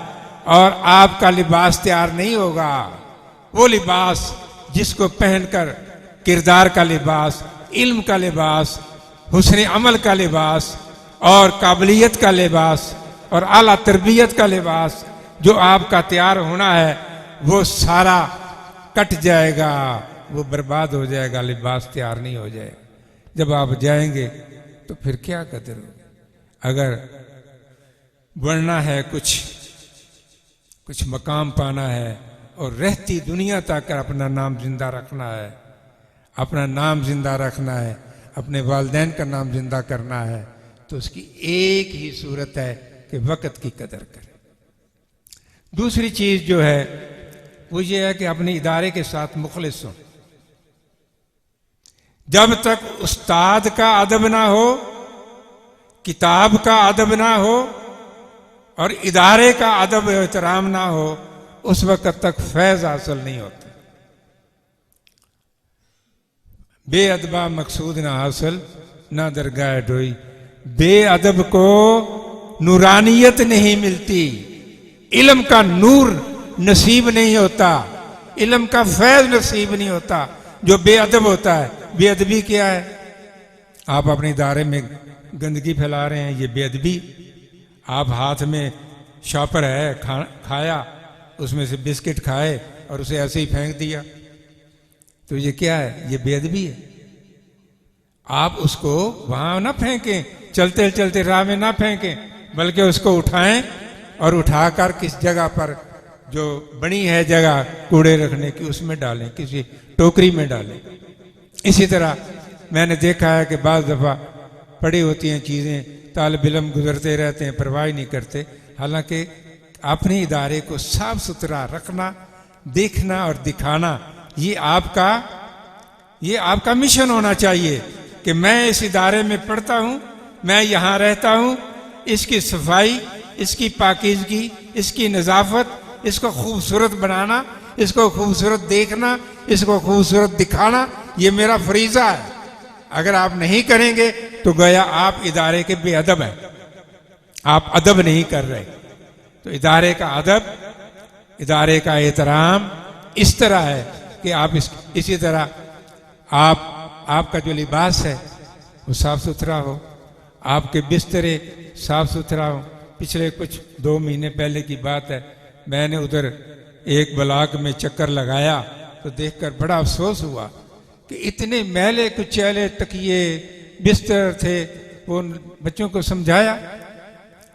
और आपका लिबास तैयार नहीं होगा। वो लिबास जिसको पहनकर किरदार का लिबास, इल्म का लिबास, हुस्न अमल का लिबास और काबिलियत का लिबास और आला तरबियत का लिबास जो आपका तैयार होना है, वो सारा कट जाएगा, वो बर्बाद हो जाएगा, लिबास तैयार नहीं हो जाएगा। जब आप जाएंगे तो फिर क्या कदर होगी? अगर बढ़ना है, कुछ मकाम पाना है और रहती दुनिया तक अपना नाम जिंदा रखना है, अपना नाम जिंदा रखना है, अपने वालिदैन का नाम जिंदा करना है, तो उसकी एक ही सूरत है कि वक़्त की कदर करें। दूसरी चीज जो है वो ये है कि अपने इदारे के साथ मुखलिस हो। जब तक उस्ताद का अदब ना हो, किताब का अदब ना हो और इदारे का अदब एहतराम ना हो, उस वक्त तक फैज हासिल नहीं होता। बेअदबा मकसूद ना हासिल ना दरगाह ढोई। बेअदब को नूरानियत नहीं मिलती, इल्म का नूर नसीब नहीं होता, इल्म का फैज नसीब नहीं होता जो बेअदब होता है। बेअदबी क्या है? आप अपने इदारे में गंदगी फैला रहे हैं, ये बेअदबी। आप हाथ में शॉपर है, खाया, उसमें से बिस्किट खाए और उसे ऐसे ही फेंक दिया, तो ये क्या है? ये बेअदबी है। आप उसको वहां ना फेंकें, चलते चलते राह में ना फेंकें, बल्कि उसको उठाएं और उठाकर किस जगह पर जो बनी है जगह कूड़े रखने की, उसमें डालें, किसी टोकरी में डालें। इसी तरह मैंने देखा है कि बाज़ दफ़ा पड़ी होती हैं चीज़ें, तालिब इल्म गुजरते रहते हैं, परवाह नहीं करते। हालांकि अपने इदारे को साफ सुथरा रखना, देखना और दिखाना, ये आपका मिशन होना चाहिए कि मैं इस इदारे में पढ़ता हूँ, मैं यहाँ रहता हूँ, इसकी सफाई, इसकी पाकीज़गी, इसकी नज़ाफत, इसको खूबसूरत बनाना, इसको खूबसूरत देखना, इसको खूबसूरत दिखाना, ये मेरा फरीज़ा है। अगर आप नहीं करेंगे तो गोया आप इदारे के बेअदब हैं, आप अदब नहीं कर रहे। तो इदारे का अदब, इदारे का एहतराम इस तरह है कि आप इसी तरह आपका जो लिबास है वो साफ सुथरा हो, आपके बिस्तरे साफ सुथरा हो। पिछले कुछ 2 महीने पहले की बात है, मैंने उधर एक ब्लॉक में चक्कर लगाया तो देखकर बड़ा अफसोस हुआ कि इतने मैले कुचैले तकिए बिस्तर थे। वो बच्चों को समझाया,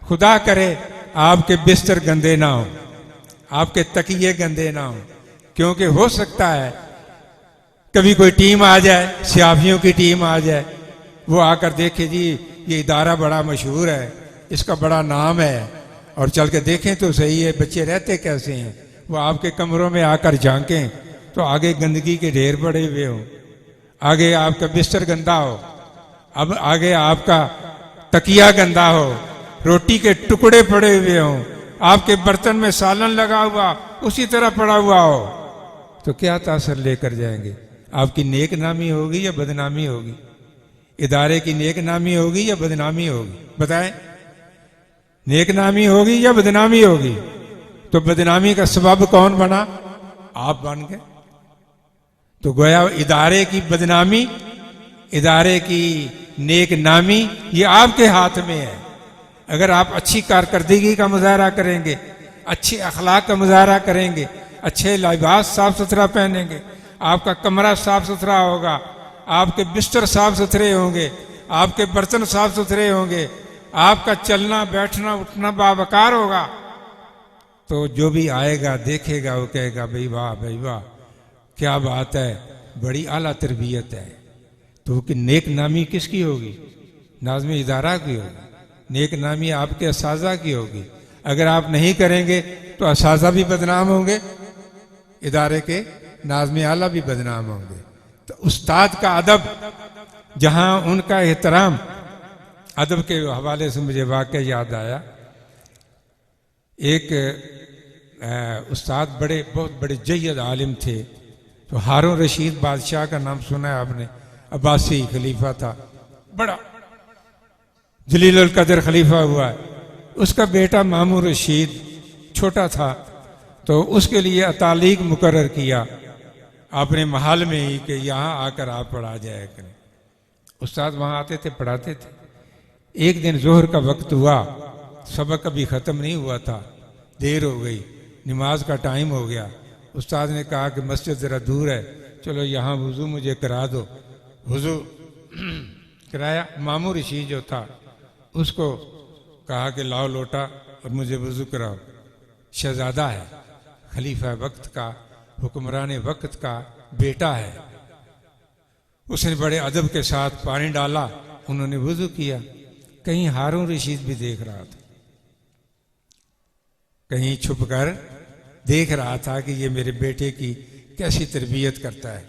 खुदा करे आपके बिस्तर गंदे ना हो, आपके तकिए गंदे ना हो, क्योंकि हो सकता है कभी कोई टीम आ जाए, सियाफियों की टीम आ जाए, वो आकर देखे जी ये इदारा बड़ा मशहूर है, इसका बड़ा नाम है, और चल के देखें तो सही है बच्चे रहते कैसे हैं। वो आपके कमरों में आकर झांकें तो आगे गंदगी के ढेर पड़े हुए हों, आगे आपका बिस्तर गंदा हो, अब आगे आपका तकिया गंदा हो, रोटी के टुकड़े पड़े हुए हों, आपके बर्तन में सालन लगा हुआ उसी तरह पड़ा हुआ हो, तो क्या तासर लेकर जाएंगे? आपकी नेक नामी होगी या बदनामी होगी? इदारे की नेक नामी होगी या बदनामी होगी? बताएं, नेक नामी होगी या बदनामी होगी? तो बदनामी का सबब कौन बना? आप बन गए। तो गोया इदारे की बदनामी, इदारे की नेक नामी, ये आपके हाथ में है। अगर आप अच्छी कारकर्दगी का मुजाहरा करेंगे, अच्छे अखलाक का मुजाहरा करेंगे, अच्छे लिबास साफ सुथरा पहनेंगे, आपका कमरा साफ सुथरा होगा, आपके बिस्तर साफ सुथरे होंगे, आपके बर्तन साफ सुथरे होंगे, आपका चलना बैठना उठना बावकार होगा, तो जो भी आएगा देखेगा वो कहेगा भाई वाह, क्या बात है, बड़ी आला तरबियत है। तो कि नेक नामी किसकी होगी? नाज़्म इदारा की होगी, नेक नामी आपके असाज़ा की होगी। अगर आप नहीं करेंगे तो असाज़ा भी बदनाम होंगे, इदारे के नाज़्म आला भी बदनाम होंगे। तो उस्ताद का अदब, जहाँ उनका एहतराम, अदब के हवाले से मुझे वाक़या याद आया। एक उस्ताद बहुत बड़े जय्यद आलिम थे। तो हारून रशीद बादशाह का नाम सुना है आपने? अब्बासी खलीफा था, बड़ा जलीलुल कदर खलीफा हुआ है। उसका बेटा मामूर रशीद छोटा था, तो उसके लिए तालीग मुकर्रर किया अपने महल में ही कि यहाँ आकर आप पढ़ा जाया करें। उस्ताद वहाँ आते थे, पढ़ाते थे। एक दिन जोहर का वक्त हुआ, सबक अभी ख़त्म नहीं हुआ था, देर हो गई, नमाज का टाइम हो गया। उस्ताद ने कहा कि मस्जिद ज़रा दूर है, चलो यहाँ वज़ू मुझे करा दो। वज़ू कराया। मामूर रशीद जो था उसको कहा कि लाओ लोटा और मुझे वज़ू कराओ। शहज़ादा है, खलीफा वक्त का, हुक्मरान वक्त का बेटा है। उसने बड़े अदब के साथ पानी डाला, उन्होंने वज़ू किया। कहीं हारून रशीद भी देख रहा था, कहीं छुपकर देख रहा था कि ये मेरे बेटे की कैसी तरबियत करता है।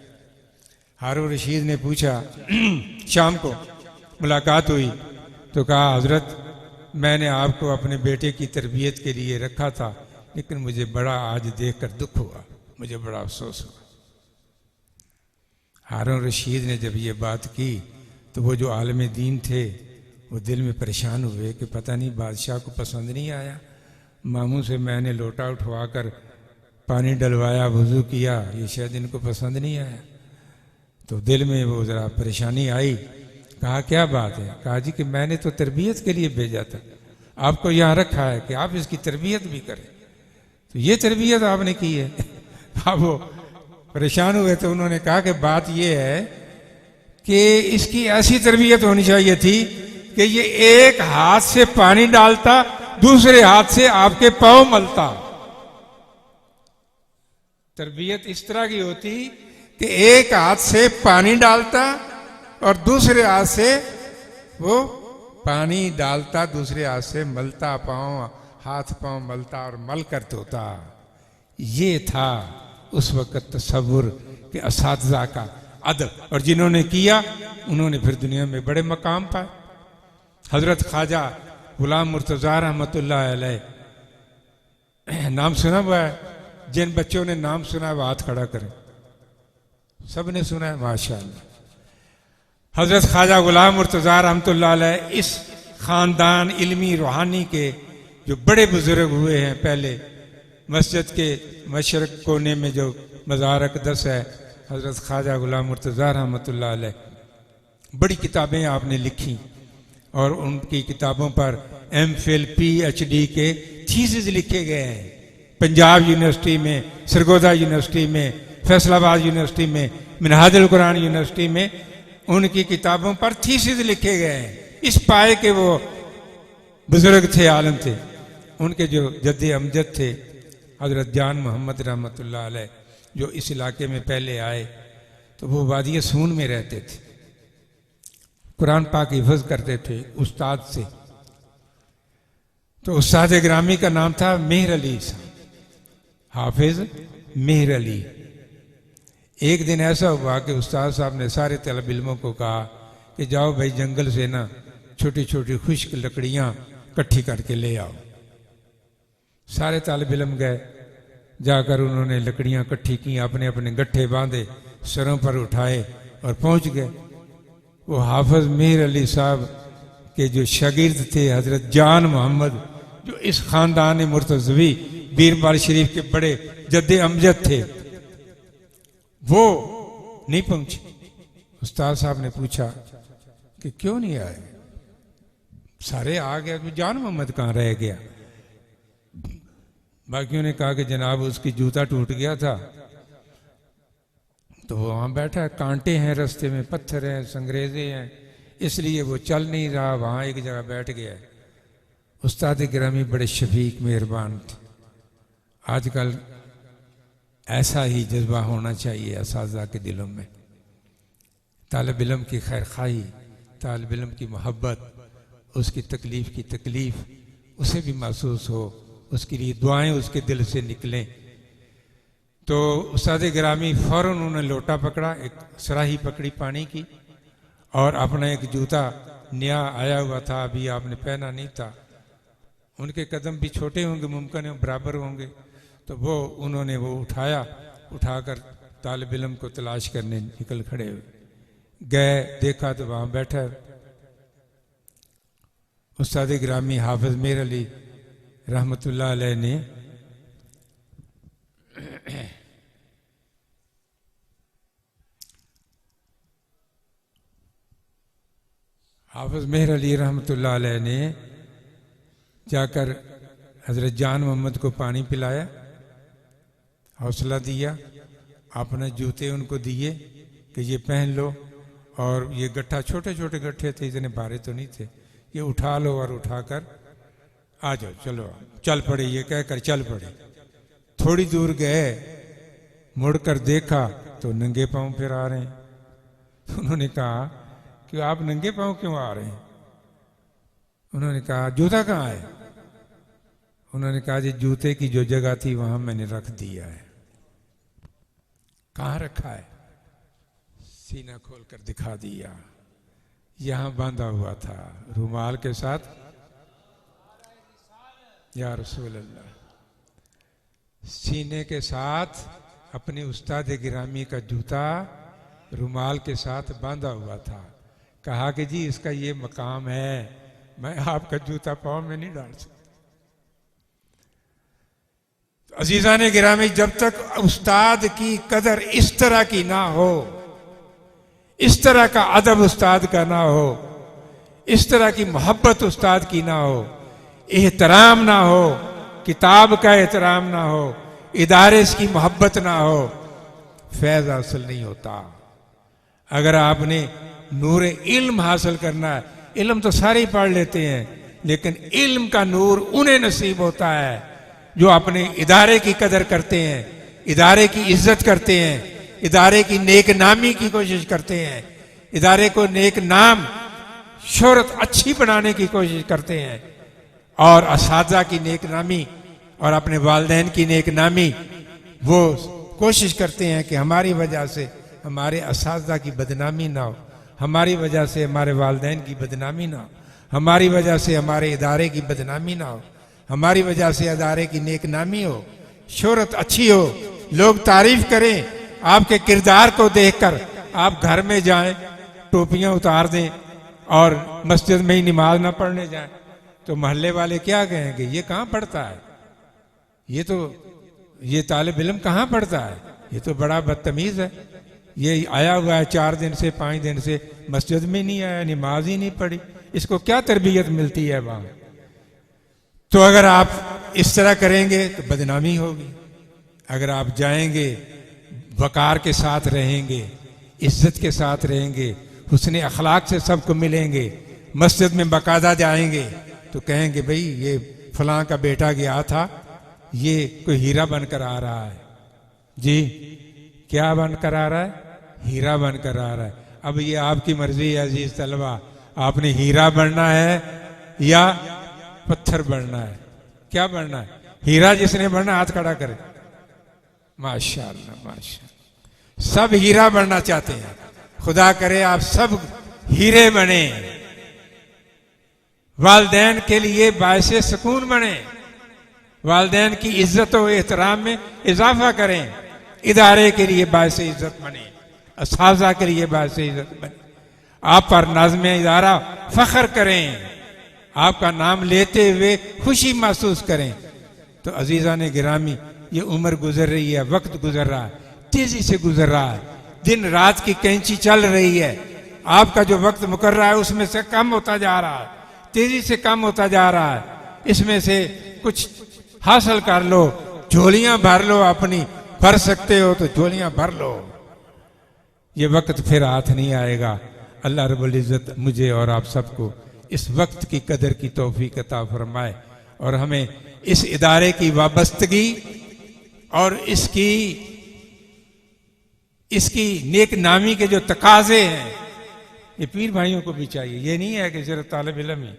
हारून रशीद ने पूछा, शाम को मुलाकात हुई तो कहा हज़रत मैंने आपको अपने बेटे की तरबियत के लिए रखा था, लेकिन मुझे बड़ा आज देखकर दुख हुआ, मुझे बड़ा अफसोस हुआ। हारून रशीद ने जब ये बात की तो वो जो आलिम दीन थे वो दिल में परेशान हुए कि पता नहीं बादशाह को पसंद नहीं आया। मामू से मैंने लोटा उठवाकर पानी डलवाया, वज़ू किया, ये शायद इनको पसंद नहीं आया। तो दिल में वो ज़रा परेशानी आई। कहा क्या बात है? कहा जी कि मैंने तो तरबियत के लिए भेजा था, आपको यहाँ रखा है कि आप इसकी तरबियत भी करें, तो ये तरबियत आपने की है। अब वो परेशान हुए तो उन्होंने कहा कि बात ये है कि इसकी ऐसी तरबियत होनी चाहिए थी कि ये एक हाथ से पानी डालता, दूसरे हाथ से आपके पांव मलता। तरबियत इस तरह की होती कि एक हाथ से पानी डालता और दूसरे हाथ से वो पानी डालता, दूसरे हाथ से मलता, पांव हाथ पांव मलता और मल कर धोता। ये था उस वक्त तसव्वुर के असातिज़ा का अदब, और जिन्होंने किया उन्होंने फिर दुनिया में बड़े मकाम पाए। हजरत ख्वाजा गुलाम मुर्तज़ा रहमतुल्लाह अलैह, नाम सुना हुआ है? जिन बच्चों ने नाम सुना है वो हाथ खड़ा करें। सब ने सुना है, माशाअल्लाह। हजरत ख्वाजा गुलाम मुर्तज़ा रहमतुल्लाह अलैह इस खानदान इल्मी रूहानी के जो बड़े बुजुर्ग हुए हैं। पहले मस्जिद के मशरक कोने में जो मज़ार अक़दस है, हजरत ख्वाजा गुलाम मुर्तज़ा रहमतुल्लाह अलैह, बड़ी किताबें आपने लिखी और उनकी किताबों पर MPhil PhD के थीसिस लिखे गए हैं। पंजाब यूनिवर्सिटी में, सरगोदा यूनिवर्सिटी में, फैसलाबाद यूनिवर्सिटी में, मिनहाजुल कुरान यूनिवर्सिटी में उनकी किताबों पर थीसिस लिखे गए हैं। इस पाए के वो बुजुर्ग थे, आलम थे। उनके जो जद्दे अमजद थे हजरत जान मोहम्मद रहमतुल्लाह अलैह, जो इस इलाके में पहले आए तो वो वादी सून में रहते थे, कुरान पाक हिफ्ज़ करते थे उस्ताद से। तो उस्ताद ग्रामी का नाम था मेहर अली साहब, हाफिज मेहर अली। एक दिन ऐसा हुआ कि उस्ताद साहब ने सारे तलब इल्मों को कहा कि जाओ भाई जंगल से ना छोटी छोटी खुश्क लकड़ियां इकट्ठी करके ले आओ। सारे तालिब इल्म गए, जाकर उन्होंने लकड़ियां इकट्ठी की, अपने अपने गट्ठे बांधे, सरों पर उठाए और पहुंच गए। वो हाफिज मेहर अली साहब के जो शागिर्द थे हजरत जान मोहम्मद, जो इस खानदान मुर्तज़वी बीरबाल शरीफ के बड़े जद्दे अमजद थे, वो नहीं पहुंचे। उस्ताद साहब ने पूछा कि क्यों नहीं आए? सारे आ गए, तो जान मोहम्मद कहाँ रह गया? बाकियों ने कहा कि जनाब उसकी जूता टूट गया था, तो वो वहाँ बैठा है, कांटे हैं रास्ते में, पत्थर हैं, संगरेजे हैं, इसलिए वो चल नहीं रहा, वहाँ एक जगह बैठ गया है। उस्ताद गिरामी बड़े शफीक मेहरबान थे। आजकल ऐसा ही जज्बा होना चाहिए असातिज़ा के दिलों में। तालिब इल्म की खैर खाई, तालिब इल्म की मोहब्बत, उसकी तकलीफ़ की तकलीफ़ उसे भी महसूस हो, उसके लिए दुआएं उसके दिल से निकलें। तो उस्ताद गिरामी फ़ौरन उन्होंने लोटा पकड़ा, एक सराही पकड़ी पानी की, और अपना एक जूता नया आया हुआ था, अभी आपने पहना नहीं था, उनके कदम भी छोटे होंगे, मुमकिन है बराबर होंगे, तो वो उन्होंने वो उठाया, उठाकर तालिब इल्म को तलाश करने निकल खड़े हुए। गए, देखा तो वहाँ बैठा उस्ताद गिरामी हाफिज मेहर अली रहमतुल्लाह अलैह ने हाफिज मेहर अली रहमतुल्लाह अलैह ने जाकर हजरत जान मोहम्मद को पानी पिलाया, हौसला दिया, अपने जूते उनको दिए कि ये पहन लो, और ये गट्ठा, छोटे छोटे गट्ठे थे, इतने भारे तो नहीं थे, ये उठा लो, और उठाकर आ जाओ, चलो चल पड़े, ये कहकर चल पड़े। थोड़ी दूर गए, मुड़कर देखा तो नंगे पांव फिर आ रहे हैं। उन्होंने कहा कि आप नंगे पांव क्यों आ रहे हैं? उन्होंने कहा जूता कहाँ है? उन्होंने कहा जी जूते की जो जगह थी वहां मैंने रख दिया है। कहाँ रखा है? सीना खोलकर दिखा दिया, यहां बांधा हुआ था रुमाल के साथ। या रसूल अल्लाह, सीने के साथ अपने उस्ताद गिरामी का जूता रुमाल के साथ बांधा हुआ था। कहा कि जी इसका ये मकाम है, मैं आपका जूता पाँव में नहीं डाल सकता। अजीजा ने गिरामी, जब तक उस्ताद की कदर इस तरह की ना हो, इस तरह का अदब उस्ताद का ना हो, इस तरह की मोहब्बत उस्ताद की ना हो, एहतराम ना हो, किताब का एहतराम ना हो, इदारे की मोहब्बत ना हो, फैज हासिल नहीं होता। अगर आपने नूर इल्म हासिल करना है, इल्म तो सारे ही पढ़ लेते हैं, लेकिन इल्म का नूर उन्हें नसीब होता है जो अपने इदारे की कदर करते हैं, इदारे की इज्जत करते हैं, इदारे की नेक नामी की कोशिश करते हैं, इदारे को नेक नाम शोहरत अच्छी बनाने की कोशिश करते हैं, और असातिज़ा की नेक नामी और अपने वालिदैन की नेक नामी वो कोशिश करते हैं कि हमारी वजह से हमारे असातिज़ा की बदनामी ना हो, हमारी वजह से हमारे वालिदैन की बदनामी ना हो, हमारी वजह से हमारे इदारे की बदनामी ना हो, हमारी वजह से इदारे की नेक नामी हो, शोहरत अच्छी हो, लोग तारीफ करें आपके किरदार को देखकर। आप घर में जाएं, टोपियां उतार दें और मस्जिद में ही नमाज ना पढ़ने जाएं, तो मोहल्ले वाले क्या कहेंगे, ये कहाँ पढ़ता है, ये तालिब इल्म कहाँ पढ़ता है, ये तो बड़ा बदतमीज है, ये आया हुआ है 4 दिन से 5 दिन से मस्जिद में नहीं आया, नमाज ही नहीं पढ़ी, इसको क्या तरबियत मिलती है वहां। तो अगर आप इस तरह करेंगे तो बदनामी होगी। अगर आप जाएंगे, वकार के साथ रहेंगे, इज्जत के साथ रहेंगे, हुस्न अखलाक से सबको मिलेंगे, मस्जिद में बाकायदा जाएंगे, तो कहेंगे भाई ये फलां का बेटा गया था, ये कोई हीरा बनकर आ रहा है। जी, क्या बनकर आ रहा है? हीरा बनकर आ रहा है। अब ये आपकी मर्जी है अजीज तलबा, आपने हीरा बनना है या पत्थर बनना है, क्या बनना है? हीरा जिसने बनना हाथ खड़ा करे। माशाअल्लाह माशाअल्लाह, सब हीरा बनना चाहते हैं। खुदा करे आप सब हीरे बने, वालिदैन के लिए बायसे सुकून बने, वालिदैन की इज्जत और एहतराम में इजाफा करें, इदारे के लिए बायसे इज्जत बने, असातिज़ा के लिए बायसे इज्जत बने, आप पर नाज़िम इदारा फख्र करें, आपका नाम लेते हुए खुशी महसूस करें। तो अजीज़ा ने गिरामी, ये उम्र गुजर रही है, वक्त गुजर रहा है, तेजी से गुजर रहा है, दिन रात की कैंची चल रही है, आपका जो वक्त मुकर्रर है उसमें से कम होता जा रहा है, तेजी से कम होता जा रहा है। इसमें से कुछ हासिल कर लो, झोलियां भर लो, अपनी भर सकते हो तो झोलियां भर लो, ये वक्त फिर हाथ नहीं आएगा। अल्लाह रब्बुल इज़्ज़त मुझे और आप सबको इस वक्त की कदर की तौफीक अता फरमाए और हमें इस इदारे की वाबस्तगी और इसकी नेक नामी के जो तकाजे हैं, ये पीर भाइयों को भी चाहिए। ये नहीं है कि सिर्फ तालिब इल्म ही,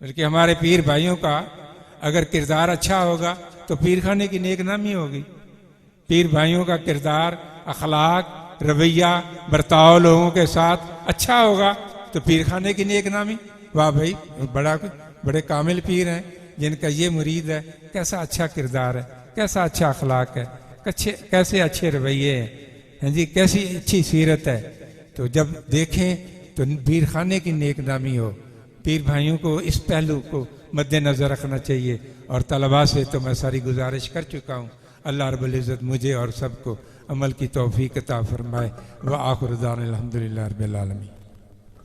बल्कि हमारे पीर भाइयों का अगर किरदार अच्छा होगा तो पीर खाने की नेक नामी होगी। पीर भाइयों का किरदार, अखलाक, रवैया, बर्ताव लोगों के साथ अच्छा होगा तो पीर खाने की नेक नामी। वाह भाई, बड़े कामिल पीर हैं जिनका ये मुरीद है, कैसा अच्छा किरदार है, कैसा अच्छा अखलाक है, कैसे अच्छे रवैये हैं जी, कैसी अच्छी सीरत है। तो जब देखें तो पीर खाने की नेक नामी हो। पीर भाइयों को इस पहलू को मद्देनजर रखना चाहिए। और तलबा से तो मैं सारी गुजारिश कर चुका हूँ। अल्लाह रब्बुल इज़्ज़त मुझे और सबको अमल की तौफीक अता फरमाए। व आखिर दाना अल्हम्दुलिल्लाह रब्बिल आलमीन।